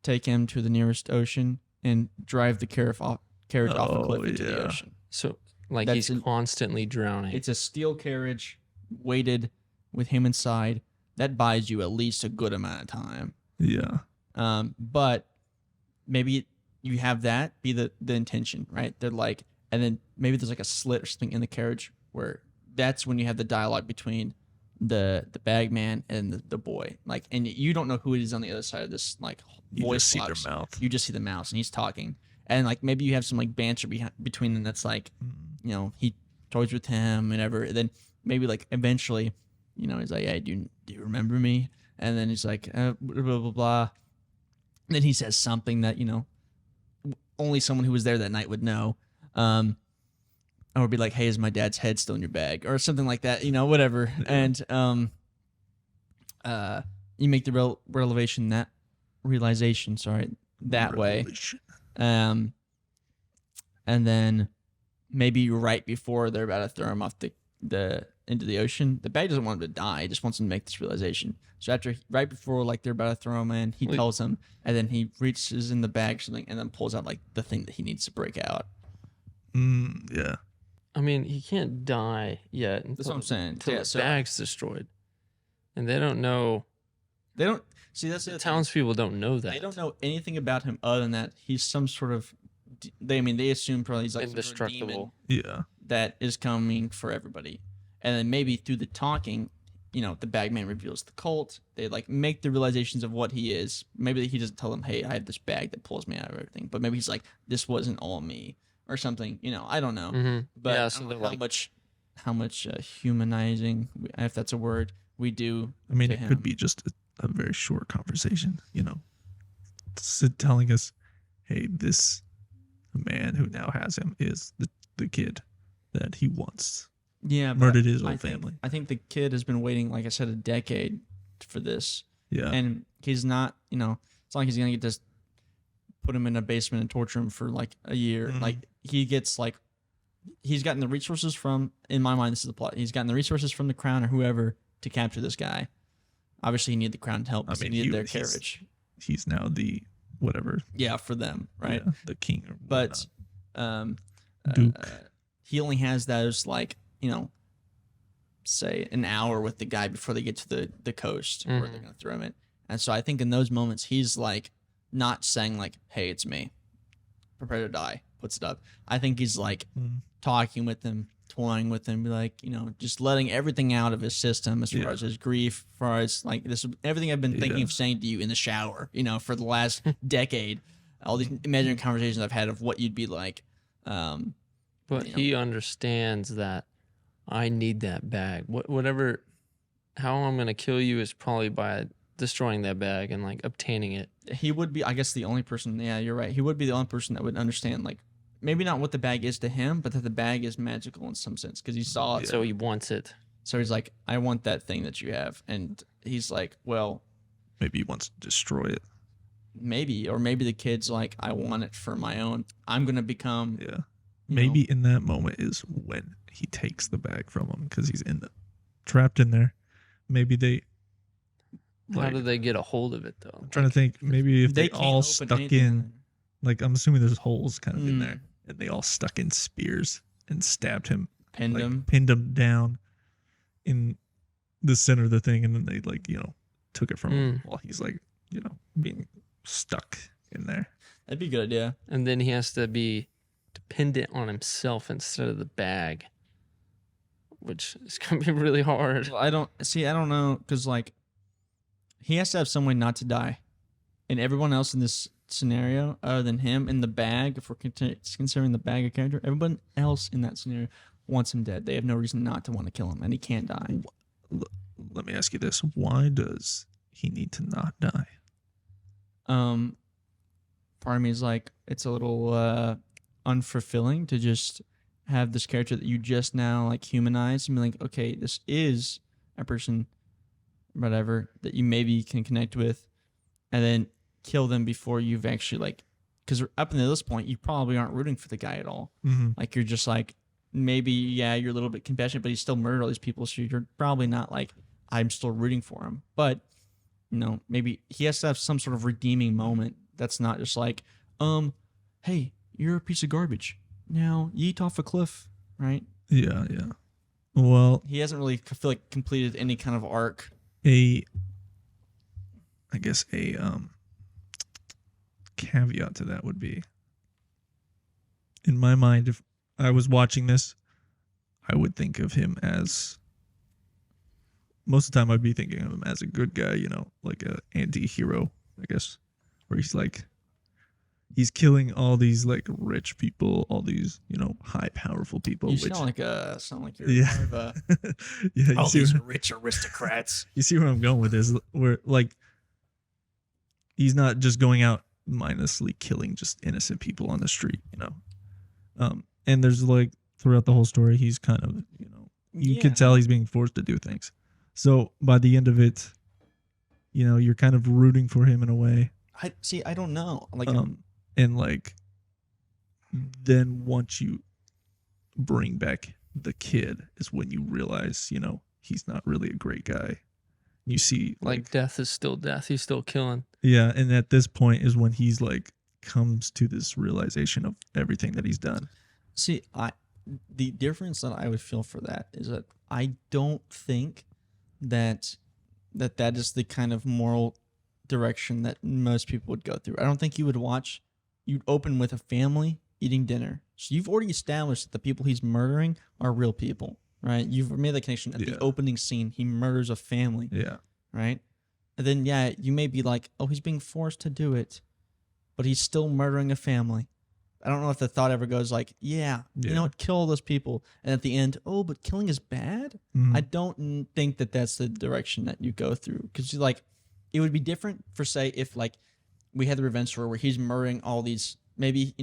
take him to the nearest ocean and drive the carriage off a cliff into the yeah. ocean. So like That's he's an- constantly drowning. It's a steel carriage weighted with him inside. That buys you at least a good amount of time. Yeah. But maybe you have that be the intention, right? They're like, and then maybe there's like a slit or something in the carriage where that's when you have the dialogue between the bag man and the boy. Like, and you don't know who it is on the other side of this like You voice just see their box. mouth. You just see the mouse and he's talking, and like maybe you have some like banter between them that's like, he toys with him and ever. And then maybe like eventually, he's like, "Hey, do you remember me?" And then he's like, blah blah blah blah. And then he says something that only someone who was there that night would know. Or be like, "Hey, is my dad's head still in your bag?" Or something like that. Whatever. And you make the realization that way. Revelation. and then maybe right before they're about to throw him off the into the ocean, the bag doesn't want him to die. He just wants him to make this realization. So right before like they're about to throw him in, he tells him, and then he reaches in the bag something, and then pulls out like the thing that he needs to break out. Yeah. I mean, he can't die yet. That's what I'm saying. Until the bag's destroyed, and they don't know. They don't see that's the townspeople don't know that. They don't know anything about him other than that he's some sort of. They assume probably he's like indestructible. Sort of demon that is coming for everybody, and then maybe through the talking, the bagman reveals the cult. They like make the realizations of what he is. Maybe he doesn't tell them, "Hey, I have this bag that pulls me out of everything," but maybe he's like, "This wasn't all me," or something. I don't know. Mm-hmm. But yeah, so how much humanizing, if that's a word, we do. I mean, it could be just a very short conversation. Telling us, "Hey, this man who now has him is the kid that he once murdered his whole family." I think the kid has been waiting, like I said, a decade for this. Yeah. And he's not, it's not like he's going to get to put him in a basement and torture him for like a year. Mm-hmm. Like he gets like, he's gotten the resources from, in my mind, this is the plot. He's gotten the resources from the crown or whoever to capture this guy. Obviously, he needed the crown to help. He needed their carriage. He's now the whatever. Yeah, for them, right? Yeah, the king. Or but Duke. He only has those like, say an hour with the guy before they get to the coast where they're going to throw him in. And so I think in those moments, he's like not saying like, "Hey, it's me. Prepare to die." Puts it up. I think he's like talking with him, toying with him, be like, just letting everything out of his system as far as his grief, as far as like this, everything I've been thinking of saying to you in the shower, for the last decade, all these imaginary conversations I've had of what you'd be like. But he understands that I need that bag. Whatever, how I'm going to kill you is probably by destroying that bag and like obtaining it. He would be, I guess, the only person. Yeah, you're right. He would be the only person that would understand, like, maybe not what the bag is to him, but that the bag is magical in some sense because he saw it. So he wants it. So he's like, "I want that thing that you have," and he's like, "Well, maybe he wants to destroy it. Maybe the kid's like, I want it for my own. I'm gonna become." Yeah. Maybe in that moment is when he takes the bag from him because he's trapped in there. Maybe they. How do they get a hold of it though? I'm trying to think. Maybe if they all stuck in, like I'm assuming there's holes kind of in there, and they all stuck in spears and stabbed him, pinned him down in the center of the thing, and then they took it from him while he's being stuck in there. That'd be a good idea. And then he has to be dependent on himself instead of the bag, which is gonna be really hard. Well, I don't know, because like he has to have some way not to die, and everyone else in this scenario, other than him in the bag, if we're considering the bag a character, everyone else in that scenario wants him dead. They have no reason not to want to kill him, and he can't die. Let me ask you this: why does he need to not die? Part of me is like, it's a little unfulfilling to just have this character that you just now like humanize and be like, okay, this is a person, whatever, that you maybe can connect with, and then kill them before you've actually like, because up until this point, you probably aren't rooting for the guy at all. Mm-hmm. Like you're just like, maybe, yeah, you're a little bit compassionate, but he still murdered all these people, so you're probably not like, I'm still rooting for him. But, maybe he has to have some sort of redeeming moment that's not just like, hey, you're a piece of garbage. Now, yeet off a cliff, right? Yeah, yeah. Well, he hasn't really, I feel like, completed any kind of arc. I guess a caveat to that would be, in my mind, if I was watching this, I would think of him as, most of the time I'd be thinking of him as a good guy, like an anti-hero, I guess, where he's like, he's killing all these like rich people, all these, high powerful people. You which, sound like you're part of a, yeah, all these rich aristocrats. You see where I'm going with this, where like, he's not just going out mindlessly killing just innocent people on the street, and there's like throughout the whole story, he's kind of, you can tell he's being forced to do things. So by the end of it, you're kind of rooting for him in a way. I don't know. Like, and like, then once you bring back the kid is when you realize, he's not really a great guy. You see, Like death is still death. He's still killing. yeah, and at this point is when he's like comes to this realization of everything that he's done. See, the difference that I would feel for that is that I don't think that is the kind of moral direction that most people would go through. I don't think you'd open with a family eating dinner. So you've already established that the people he's murdering are real people, right? You've made the connection at the opening scene. He murders a family. Yeah. Right? And then, yeah, you may be like, oh, he's being forced to do it, but he's still murdering a family. I don't know if the thought ever goes like, you know what, kill all those people. And at the end, oh, but killing is bad? Mhm. I don't think that that's the direction that you go through. Because, like, it would be different for, say, if, like, we had the revenge story where he's murdering all these, maybe,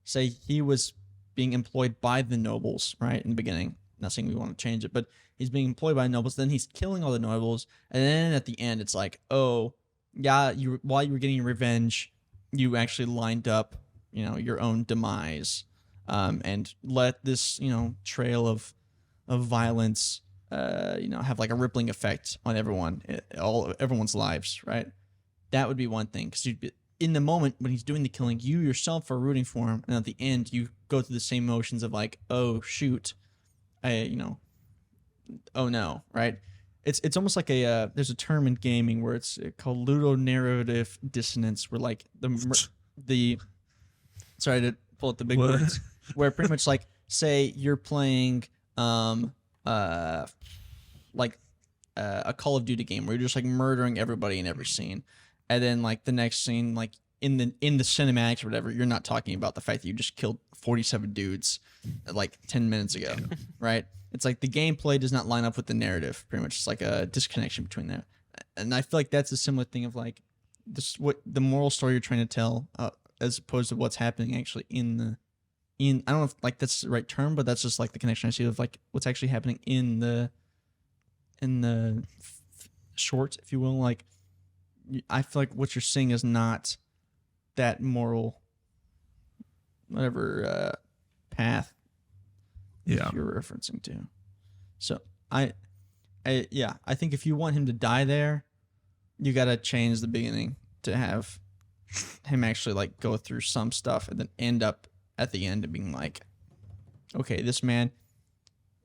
say he was being employed by the nobles, right, in the beginning. Not saying we want to change it, but he's being employed by nobles. Then he's killing all the nobles. And then at the end, it's like, oh, yeah, while you were getting revenge, you actually lined up your own demise, and let this trail of violence have like a rippling effect on everyone's lives, right? That would be one thing, because you'd be in the moment when he's doing the killing, you yourself are rooting for him, and at the end you go through the same motions of like, oh shoot, oh no, right? It's almost like there's a term in gaming where it's called ludonarrative dissonance, where like the sorry to pull out the big words, where pretty much like, say you're playing a Call of Duty game where you're just like murdering everybody in every scene, and then like the next scene, like in the cinematics or whatever, you're not talking about the fact that you just killed 47 dudes like 10 minutes ago, right? It's like the gameplay does not line up with the narrative. Pretty much, it's like a disconnection between that, and I feel like that's a similar thing of like this, what the moral story you're trying to tell, as opposed to what's happening actually in I don't know if like that's the right term, but that's just like the connection I see of like what's actually happening in the short, if you will. Like, I feel like what you're seeing is not that moral, whatever path you're referencing to. So I think if you want him to die there, you got to change the beginning to have him actually like go through some stuff and then end up at the end of being like, okay, this man,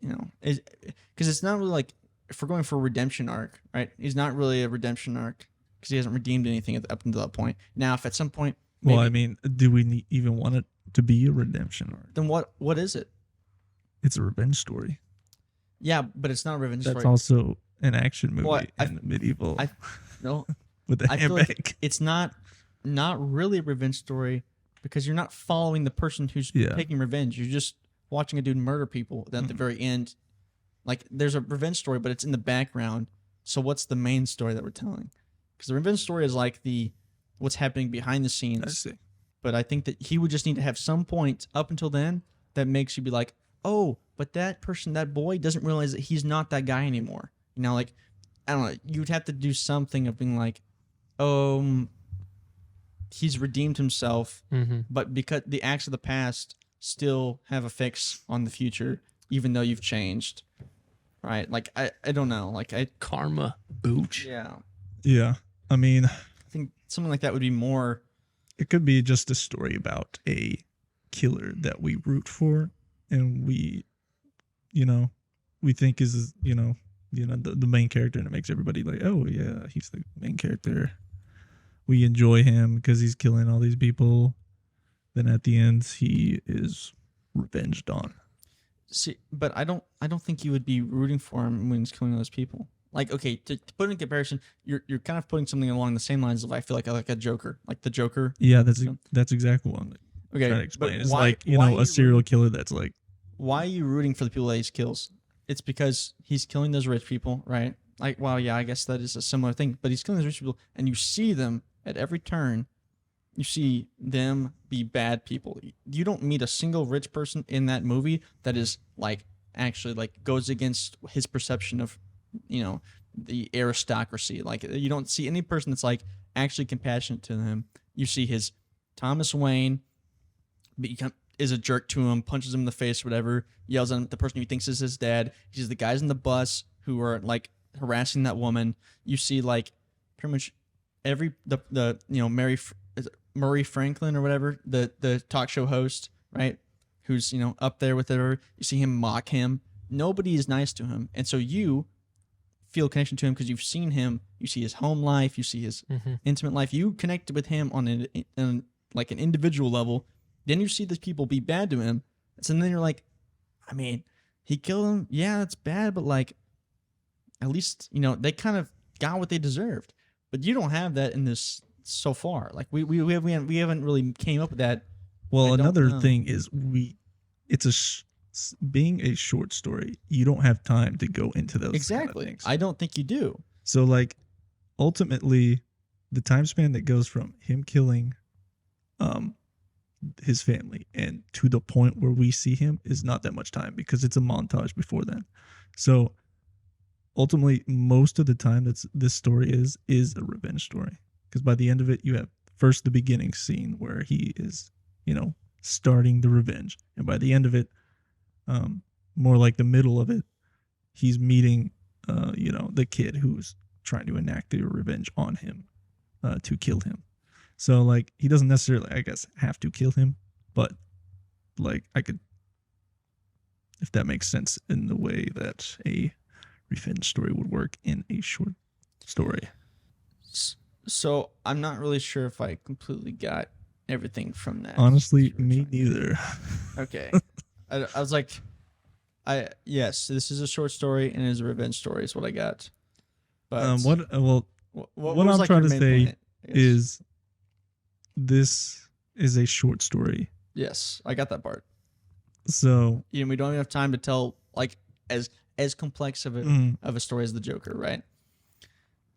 because it's not really like, if we're going for a redemption arc, right? He's not really a redemption arc because he hasn't redeemed anything up until that point. Now, if at some point, maybe, well, I mean, do we even want it to be a redemption arc? then what is it? It's a revenge story. Yeah, but it's not a revenge story. That's also an action movie in medieval. No, with the I feel handbag. like it's not really a revenge story, because you're not following the person who's taking revenge. You're just watching a dude murder people. Then at the very end, like, there's a revenge story, but it's in the background. So what's the main story that we're telling? Because the revenge story is like what's happening behind the scenes. I see. But I think that he would just need to have some point up until then that makes you be like, oh, but that person, that boy, doesn't realize that he's not that guy anymore. Like, I don't know. You'd have to do something of being like, oh, he's redeemed himself, but because the acts of the past still have effects on the future, even though you've changed, right? Like, I don't know. Like, Karma, booch. Yeah. Yeah. I mean, I think something like that would be more. it could be just a story about a killer that we root for and we think is, the main character, and it makes everybody like, oh yeah, he's the main character. We enjoy him because he's killing all these people. Then at the end, he is revenged on. See, but I don't think you would be rooting for him when he's killing those people. Like, okay, to put in comparison, you're kind of putting something along the same lines of, I feel like a Joker, like the Joker. Yeah, that's exactly what I'm okay, trying to explain. It's why, like, a serial killer that's like, why are you rooting for the people that he kills? It's because he's killing those rich people, right? Like, well, yeah, I guess that is a similar thing, but he's killing those rich people, and you see them at every turn. You see them be bad people. You don't meet a single rich person in that movie that is like actually like goes against his perception of, the aristocracy. Like, you don't see any person that's like actually compassionate to him. You see his Thomas Wayne is a jerk to him, punches him in the face, whatever, yells at the person who he thinks is his dad. He sees the guys in the bus who are like harassing that woman. You see like pretty much the Murray Franklin or whatever, the talk show host, right? Who's, up there with her. You see him mock him. Nobody is nice to him. And so you feel a connection to him because you've seen him. You see his home life. You see his intimate life. You connected with him on an individual level. Then you see these people be bad to him. So then you're like, I mean, he killed him. Yeah, that's bad. But like, at least, they kind of got what they deserved. But you don't have that in this so far. Like we haven't really came up with that. Well, another thing is being a short story, you don't have time to go into those exactly. Kind of things. I don't think you do. So like, ultimately, the time span that goes from him killing, his family and to the point where we see him is not that much time because it's a montage before then. So ultimately, most of the time this story is a revenge story, because by the end of it, you have first the beginning scene where he is, starting the revenge, and by the end of it, more like the middle of it, he's meeting, the kid who's trying to enact the revenge on him, to kill him. So like, he doesn't necessarily, I guess, have to kill him, but like, I could, if that makes sense, in the way that a revenge story would work in a short story. So I'm not really sure if I completely got everything from that. Honestly, me neither. Okay. I was like, yes, this is a short story and it is a revenge story is what I got. But what I'm like trying your to main say point? Yes. is this is a short story. Yes, I got that part. So We don't have enough time to tell like as complex of a story as the Joker, right?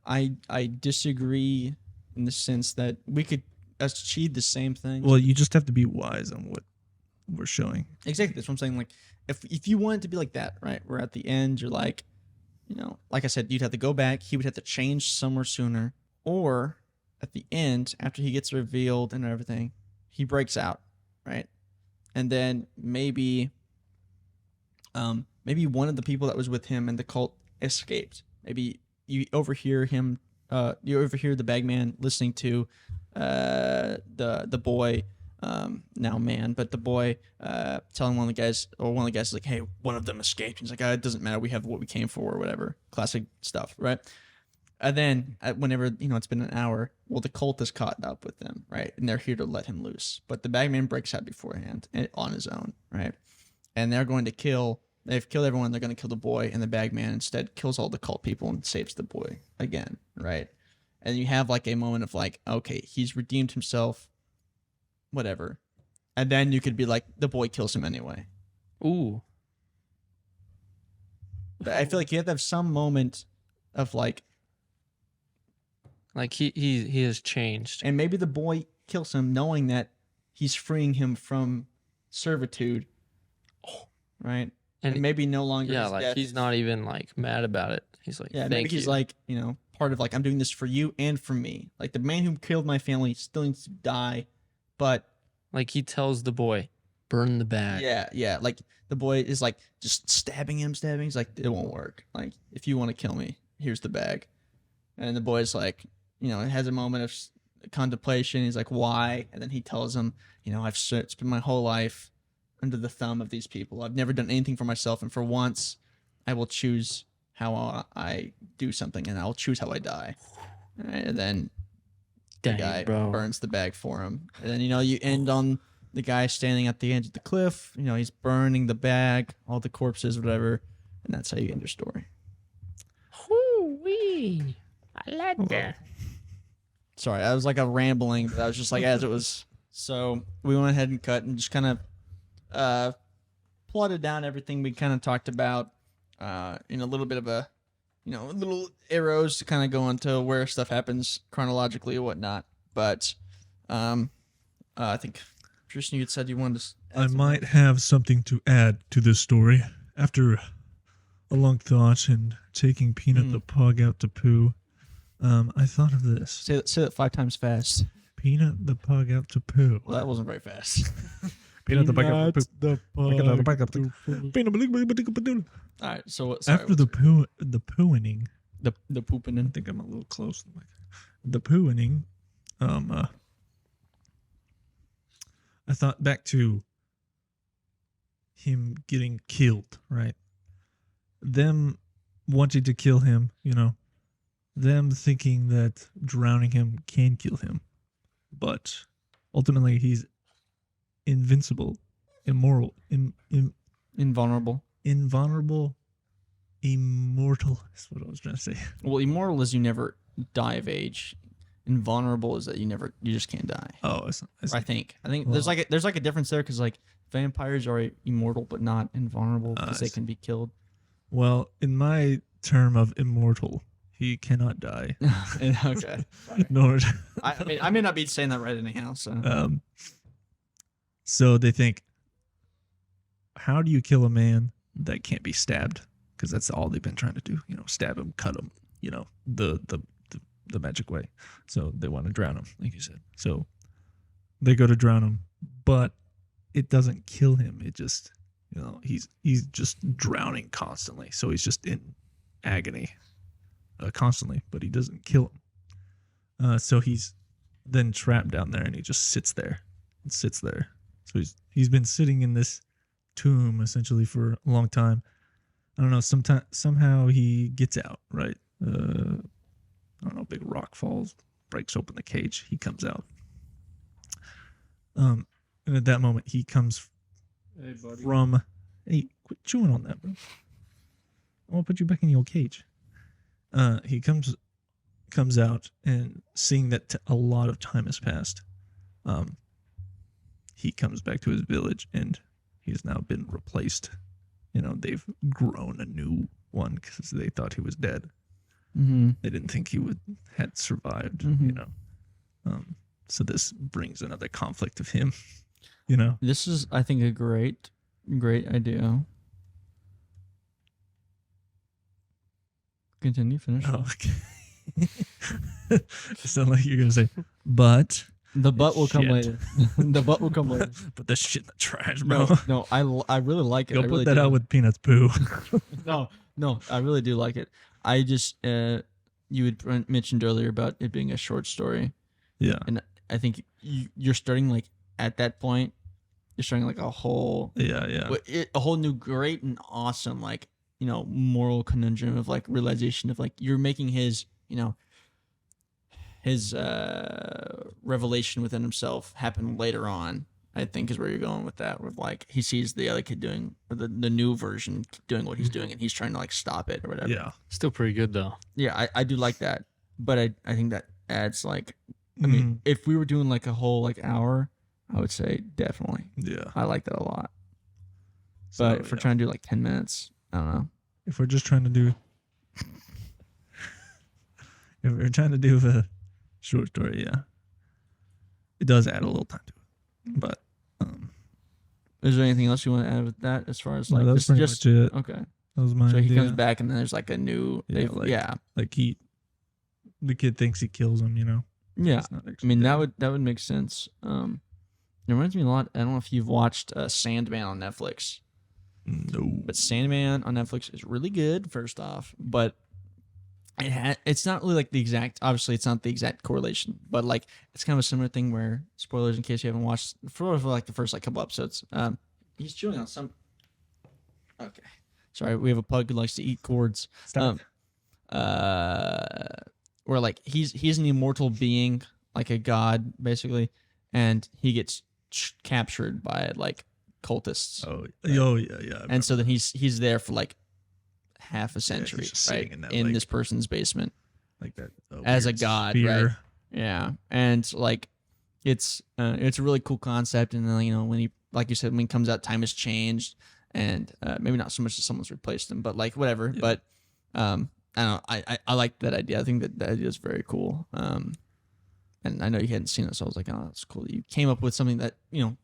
I disagree in the sense that we could achieve the same thing. well, you just have to be wise on what we're showing. Exactly. That's what I'm saying. Like, if you want it to be like that, right? Where at the end you're like, like I said, you'd have to go back. He would have to change somewhere sooner, or at the end, after he gets revealed and everything, he breaks out, right? And then maybe one of the people that was with him in the cult escaped. Maybe you overhear him. You overhear the bagman listening to the boy. Now man, but the boy telling one of the guys is like, hey, one of them escaped. He's like, it doesn't matter, we have what we came for or whatever. Classic stuff, right? And then whenever it's been an hour, well, the cult has caught up with them, right? And they're here to let him loose, but the bagman breaks out beforehand on his own, right? And they're going to they've killed everyone. They're going to kill the boy, and the bagman instead kills all the cult people and saves the boy again, right? And you have like a moment of like, okay, he's redeemed himself, whatever. And then you could be like, the boy kills him anyway. Ooh. But I feel like you have to have some moment of like he has changed. and maybe the boy kills him knowing that he's freeing him from servitude. Right? And maybe no longer yeah, his like death he's is- not even like mad about it. He's like, Yeah, thank maybe he's you. like, part of like, I'm doing this for you and for me. Like the man who killed my family still needs to die, but Like he tells the boy, burn the bag. yeah, like the boy is like just stabbing him. He's like, it won't work. Like, if you want to kill me, here's the bag. And the boy's like, it has a moment of contemplation. He's like, why? And then he tells him, I've spent my whole life under the thumb of these people. I've never done anything for myself, and for once, I will choose how I do something, and I'll choose how I die. All right, and then the Dang, guy bro. burns the bag for him. And then, you end on the guy standing at the edge of the cliff. He's burning the bag, all the corpses, whatever. And that's how you end your story. Hoo-wee. I like that. Sorry, I was like a rambling, but I was just like as it was. So we went ahead and cut and just kind of plotted down everything we kind of talked about in a little bit of a, little arrows to kind of go into where stuff happens chronologically and whatnot. But I think Tristan, you had said you wanted to. I might have something to add to this story. After a long thought and taking Peanut the pug out to poo, I thought of this. Say that 5 times fast. Peanut the pug out to poo. Well, that wasn't very fast. Peanut the bag of Peanuts poop. the Bag of pug. poop. All right, so what? Sorry, After the pooing, the pooping I in. think I'm a little close. The pooing, I thought back to him getting killed, right? Them wanting to kill him, them thinking that drowning him can kill him, but ultimately he's invincible, immoral, Invulnerable. invulnerable, immortal. That's what I was trying to say. Well, immortal is you never die of age. Invulnerable is that you just can't die. Oh, I think Well- there's like a difference there because like vampires are immortal but not invulnerable because they I see. can be killed. Well, in my term of immortal, he cannot die. Okay. Nor, I mean, I may not be saying that right anyhow. So so they think, how do you kill a man that can't be stabbed? Because that's all they've been trying to do. Stab him, cut him. The magic way. So they want to drown him, like you said. So they go to drown him, but it doesn't kill him. It just, he's just drowning constantly. So he's just in agony constantly, but he doesn't kill him. So he's then trapped down there, and he just sits there and sits there. So he's been sitting in this tomb essentially for a long time. I don't know. Somehow he gets out, right? I don't know. Big rock falls, breaks open the cage. He comes out. And at that moment, he comes from. Hey, quit chewing on that, bro. I want to put you back in your cage. He comes out, and seeing that a lot of time has passed, he comes back to his village, and he's now been replaced. They've grown a new one because they thought he was dead. mm-hmm. They didn't think he had survived. Mhm. So this brings another conflict of him. This is, I think, a great idea. Continue. Finish. Oh, okay. It sounded like you're gonna say, but The butt will come Shit. later. The butt will come later. put this shit in the trash, bro. No, I really like it. Go I put really that do. out with Peanut's poo. No, I really do like it. I just you had mentioned earlier about it being a short story, Yeah, and I think you're starting like at that point. You're starting like a whole yeah. a whole new great and awesome like moral conundrum of like realization of like you're making his his revelation within himself happen later on. I think is where you're going with that. With like he sees the other kid doing or the new version doing what he's doing, and he's trying to like stop it or whatever. Yeah. Still pretty good though. Yeah, I do like that, but I think that adds like I mean if we were doing like a whole like hour, I would say definitely. Yeah. I like that a lot. So, But if we're trying to do like 10 minutes, I don't know. if we're just trying to do, if we're trying to do a short story, yeah, it does add a little time to it. But Is there anything else you want to add with that as far as no, like that was pretty much it. okay? That was my So he idea. comes back and then there's like a new Yeah, like the kid thinks he kills him. yeah. It's not I actually mean dead. that would make sense. It reminds me a lot. I don't know if you've watched Sandman on Netflix, No. but Sandman on Netflix is really good. First off, but it's not really like the exact. Obviously, it's not the exact correlation, but like it's kind of a similar thing where spoilers in case you haven't watched for like the first like couple episodes. He's chewing on some. Okay, sorry. We have a pug who likes to eat cords. Stop. Where like he's an immortal being, like a god basically, and he gets captured by like cultists. Oh yeah. And so then he's there for like half a century, just right? sitting in that, In like- this person's basement like that as a weird god, sphere. right? Yeah, and like it's a really cool concept. And then when he, like you said, when he comes out, time has changed, and maybe not so much that someone's replaced him, but like whatever. Yeah. But I don't know. I like that idea. I think that idea is very cool. And I know you hadn't seen it, so I was like, oh, that's cool. That you came up with something that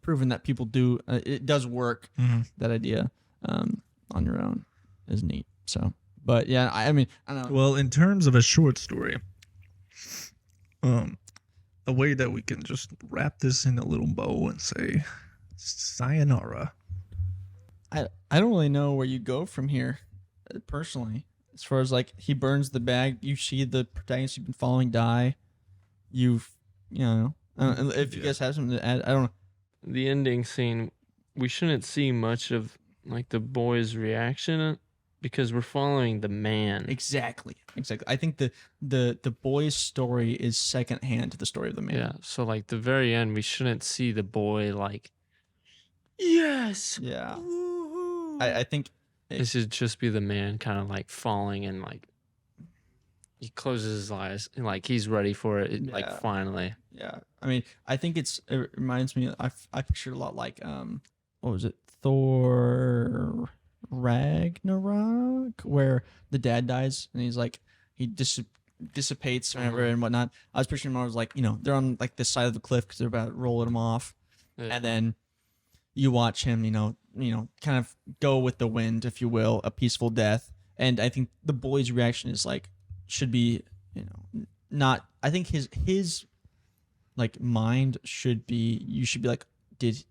proven that people do. It does work. Mhm. That idea on your own is neat. So, but yeah, I mean, I don't know. Well, in terms of a short story, a way that we can just wrap this in a little bow and say sayonara. I don't really know where you go from here, personally. As far as like he burns the bag, you see the protagonist you've been following die. You know, if you guys have something to add, I don't know. The ending scene, we shouldn't see much of like the boy's reaction because we're following the man. Exactly. I think the boy's story is secondhand to the story of the man. Yeah. So like the very end, we shouldn't see the boy like, yes. Yeah. Woo-hoo." I think It should just be the man kind of like falling and like he closes his eyes and like he's ready for it. Like Yeah. finally. Yeah, I mean, I think it reminds me. I pictured a lot like what was it, Thor Ragnarok, where the dad dies and he's like he dissipates whatever and whatnot. I was picturing more as like they're on like this side of the cliff because they're about rolling him off, Yeah. and then you watch him, kind of go with the wind, if you will, a peaceful death. And I think the boy's reaction is like should be not. I think his like mind should be, you should be like, did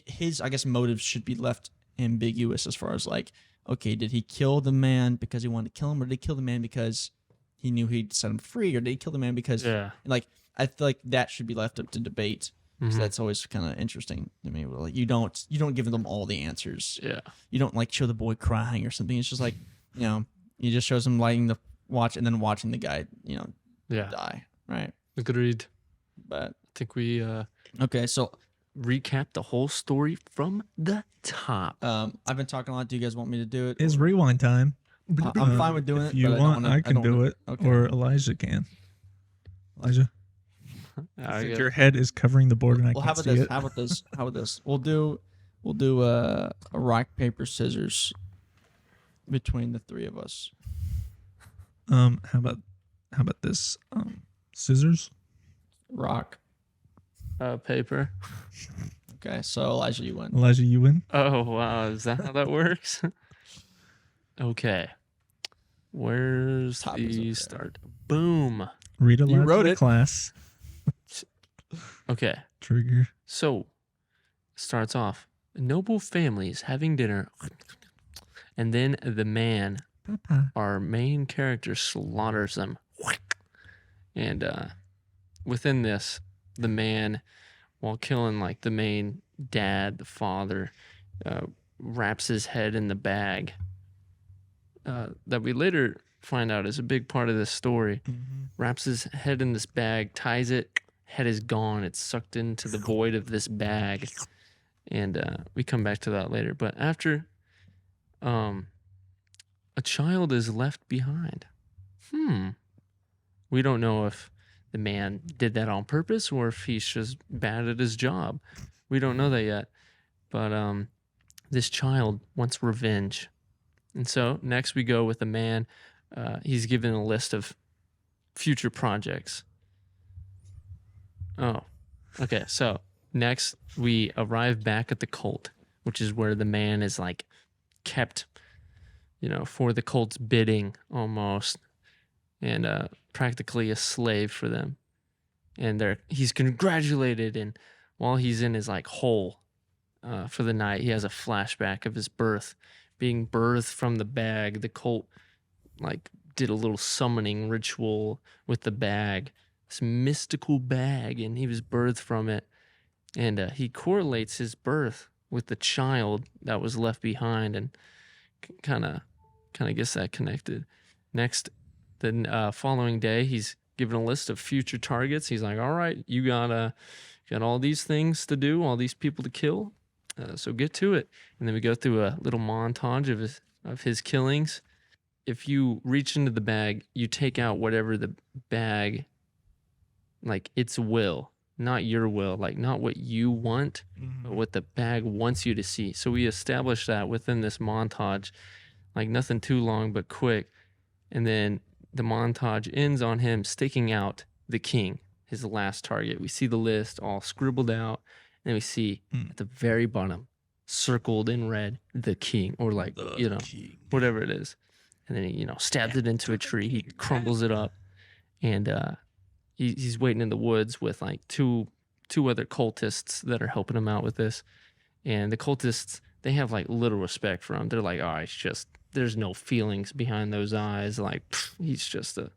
his I guess motives should be left ambiguous as far as like, okay, did he kill the man because he wanted to kill him, or did he kill the man because he knew he'd set him free, or did he kill the man because like I feel like that should be left up to debate, because that's always kind of interesting to me. Like you don't give them all the answers. Yeah. You don't like show the boy crying or something. It's just like you just shows him lighting the watch and then watching the guy die, right? Agreed. But I think we okay, so recap the whole story from the top. I've been talking a lot. Do you guys want me to do it? It's or- rewind time. I'm fine with doing If it. you but want, I can don't do wanna- it, Okay. or Elijah can. Elijah, I I think guess- your head is covering the board, and I Well, how can't about see this? it. How about this? How about this? We'll do a rock paper scissors between the three of us. How about this? Scissors. Rock. paper. Okay, so Elijah, you win. Elijah, you win. Oh wow, is that how that works? Okay. Where's Top is up the there. start? Boom. Read aloud You to wrote the it. class. Okay. Trigger. So, starts off. A noble family is having dinner, and then the man, Papa. our main character, slaughters them. And within this, the man, while killing like the main dad, the father, wraps his head in the bag. That we later find out is a big part of this story. Wraps his head in this bag, ties it. Head is gone. It's sucked into the void of this bag. And we come back to that later. But after a child is left behind. We don't know if the man did that on purpose or if he's just bad at his job. We don't know that yet. But this child wants revenge. And so next we go with a man. He's given a list of future projects. Oh, okay. So next we arrive back at the cult, which is where the man is like kept, for the cult's bidding almost, and practically a slave for them. And he's congratulated, and while he's in his like hole for the night, he has a flashback of his birth, being birthed from the bag. The cult like did a little summoning ritual with the bag, this mystical bag, and he was birthed from it. And he correlates his birth with the child that was left behind, and kind of gets that connected. Next, the following day, he's given a list of future targets. He's like, all right, you got all these things to do, all these people to kill, so get to it. And then we go through a little montage of his killings. If you reach into the bag, you take out whatever the bag, like its will, not your will, like not what you want, but what the bag wants you to see. So we establish that within this montage, like nothing too long but quick. And then the montage ends on him staking out the king, his last target. We see the list all scribbled out, and we see at the very bottom, circled in red, the king, or like, King. whatever it is. And then he, stabs it into a tree. He crumbles it up, and he's waiting in the woods with like two two other cultists that are helping him out with this. And the cultists, they have like little respect for him. They're like, oh, it's just, there's no feelings behind those eyes. Like, he's just a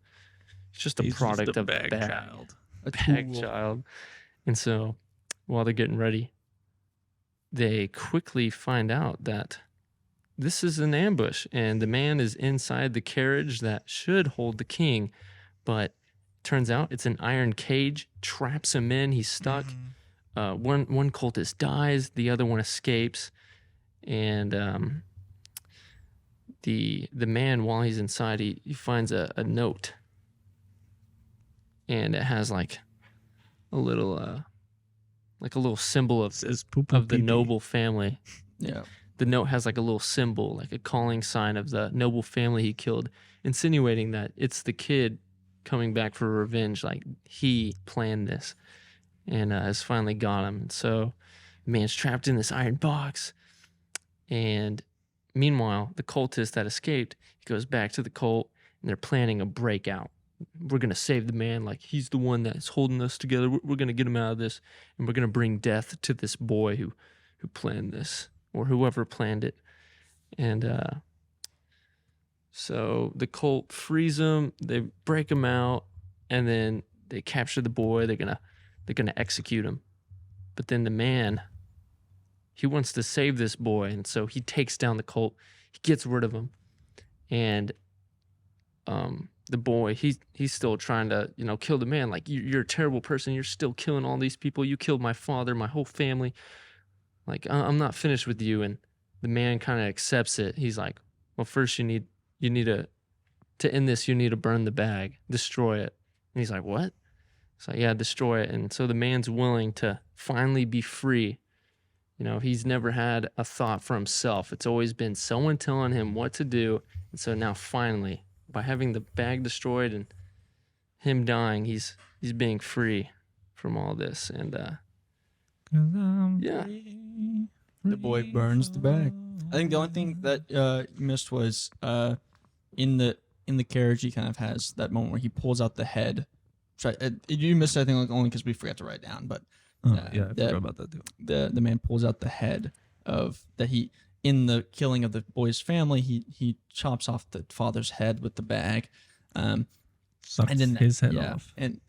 product of bag bag child. A bag tool. child. And so while they're getting ready, they quickly find out that this is an ambush, and the man is inside the carriage that should hold the king, but turns out it's an iron cage, traps him in, he's stuck. One cultist dies, the other one escapes, and the man, while he's inside, he finds a note, and it has like a little symbol of Says poo-poo the pee-pee. noble family. Yeah. The note has like a little symbol, like a calling sign of the noble family he killed, insinuating that it's the kid coming back for revenge. Like, he planned this and has finally got him. And so the man's trapped in this iron box. And meanwhile, the cultist that escaped, he goes back to the cult, and they're planning a breakout. We're going to save the man. Like, he's the one that's holding us together. We're going to get him out of this, and we're going to bring death to this boy who planned this, or whoever planned it. And so the cult frees him, they break him out, and then they capture the boy. They're gonna execute him. But then the man, he wants to save this boy, and so he takes down the cult. He gets rid of him, and the boy, he's still trying to kill the man. Like, you're a terrible person. You're still killing all these people. You killed my father, my whole family. Like, I'm not finished with you. And the man kind of accepts it. He's like, well, first you need to end this, you need to burn the bag, destroy it. And he's like, what? It's like, yeah, destroy it. And so the man's willing to finally be free. He's never had a thought for himself. It's always been someone telling him what to do. And so now finally, by having the bag destroyed and him dying, he's being free from all this. And yeah. The boy burns the bag. I think the only thing that you missed was in the carriage, he kind of has that moment where he pulls out the head. You missed, I think, like, only because we forgot to write down. But I forgot about that too. the man pulls out the head of that he, in the killing of the boy's family, he chops off the father's head with the bag. Sucks And then his head off. And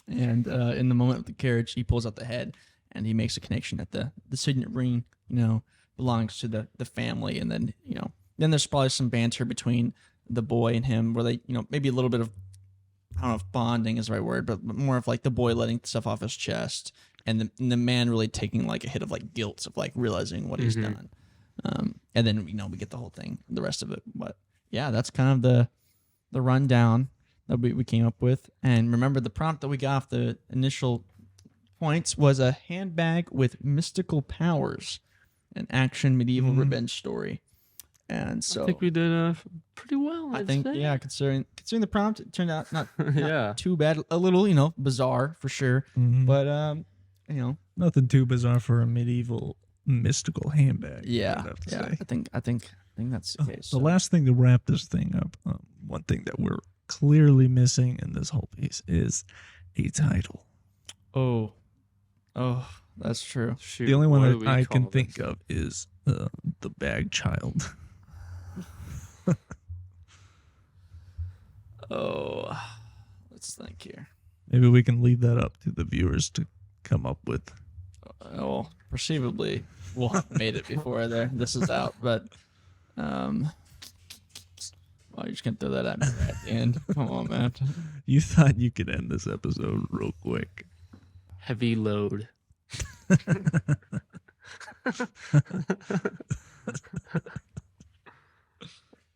in the moment of the carriage, he pulls out the head and he makes a connection that the signet ring, belongs to the family. And then, then there's probably some banter between the boy and him where they, maybe a little bit of, I don't know if bonding is the right word, but more of like the boy letting stuff off his chest and the man really taking like a hit of like guilt of like realizing what he's done. And then, we get the whole thing, the rest of it. But yeah, that's kind of the rundown that we came up with. And remember, the prompt that we got off the initial points was a handbag with mystical powers, an action medieval revenge story. And so I think we did pretty well. I I'd think, say. yeah, considering the prompt, it turned out not Yeah. too bad. A little, bizarre for sure, but Nothing too bizarre for a medieval mystical handbag. yeah, I'd have to yeah. say. I think that's the case. The last thing to wrap this thing up, one thing that we're clearly missing in this whole piece is a title. Oh, that's true. Shoot, The only what one do that we I call can this? think of is the bag child. Oh, let's think here. Maybe we can leave that up to the viewers to come up with. Well, perceivably, we'll have made it before this is out, but well, you're just gonna throw that at me right at the end. Come on, man. You thought you could end this episode real quick. Heavy load.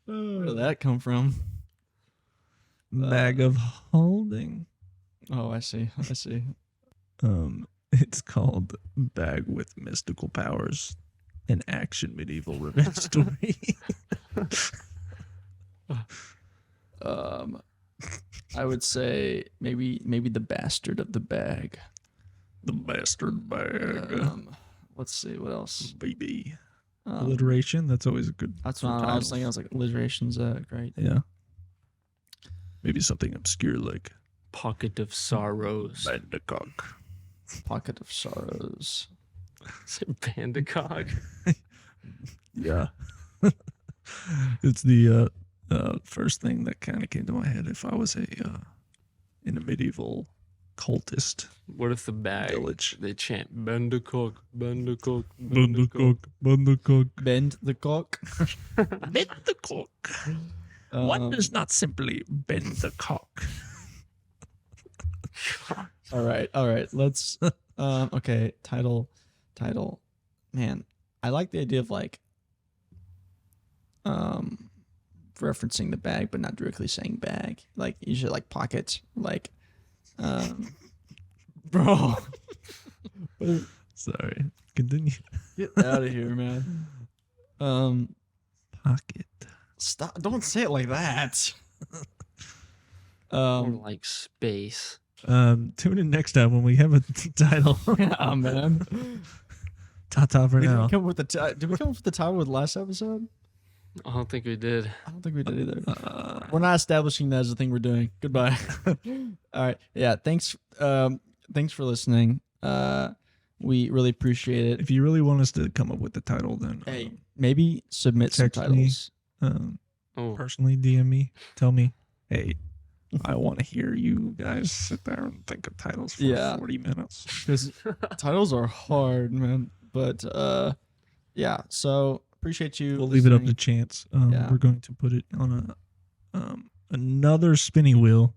Where did that come from? Bag of holding. Oh, I see. It's called Bag with Mystical Powers, an action medieval revenge story. I would say maybe the bastard of the bag. The bastard bag. Let's see what else. Baby. Alliteration, that's always a good. That's for what I was titles. thinking. I was like, alliteration's great. Yeah. Maybe something obscure like Pocket of sorrows. Bandakok. Pocket of sorrows. Is it Bandakok? Yeah. It's the first thing that kind of came to my head if I was in a medieval cultist What if the bag village. they chant Bandakok, Bandakok, Bandakok, Bandakok. Bend the cock. Bend the cock. One does not simply bend the cock. All right. Let's. Okay. Title. Man, I like the idea of like, referencing the bag, but not directly saying bag. Like usually like pocket. Like, bro. Sorry. Continue. Get out of here, man. Pocket. Stop! Don't say it like that. More like space. Tune in next time when we have a title. Yeah, man. Ta-ta for Did now. we come up with the title with last episode? I don't think we did. I don't think we did either. We're not establishing that as a thing we're doing. Goodbye. All right. Yeah. Thanks. Thanks for listening. We really appreciate it. If you really want us to come up with the title, then Hey, maybe submit some text me. titles. Oh, Personally DM me. Tell me, hey, I want to hear you guys sit there and think of titles for Yeah. 40 minutes. Because titles are hard, man. But yeah. So appreciate you. We'll leave it up to listening. chance. Yeah. We're going to put it on another spinning wheel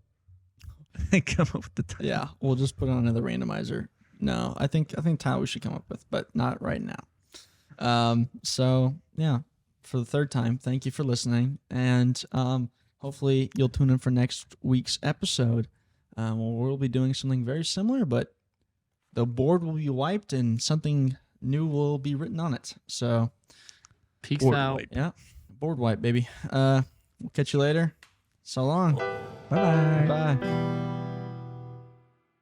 and come up with the title. Yeah, we'll just put on another randomizer. No, I think title we should come up with, but not right now. So yeah, for the third time, thank you for listening, and hopefully you'll tune in for next week's episode. Where we'll be doing something very similar, but the board will be wiped and something new will be written on it. So peace Board out. wipe. yeah, board wipe, baby. We'll catch you later. So long. Bye-bye. Bye.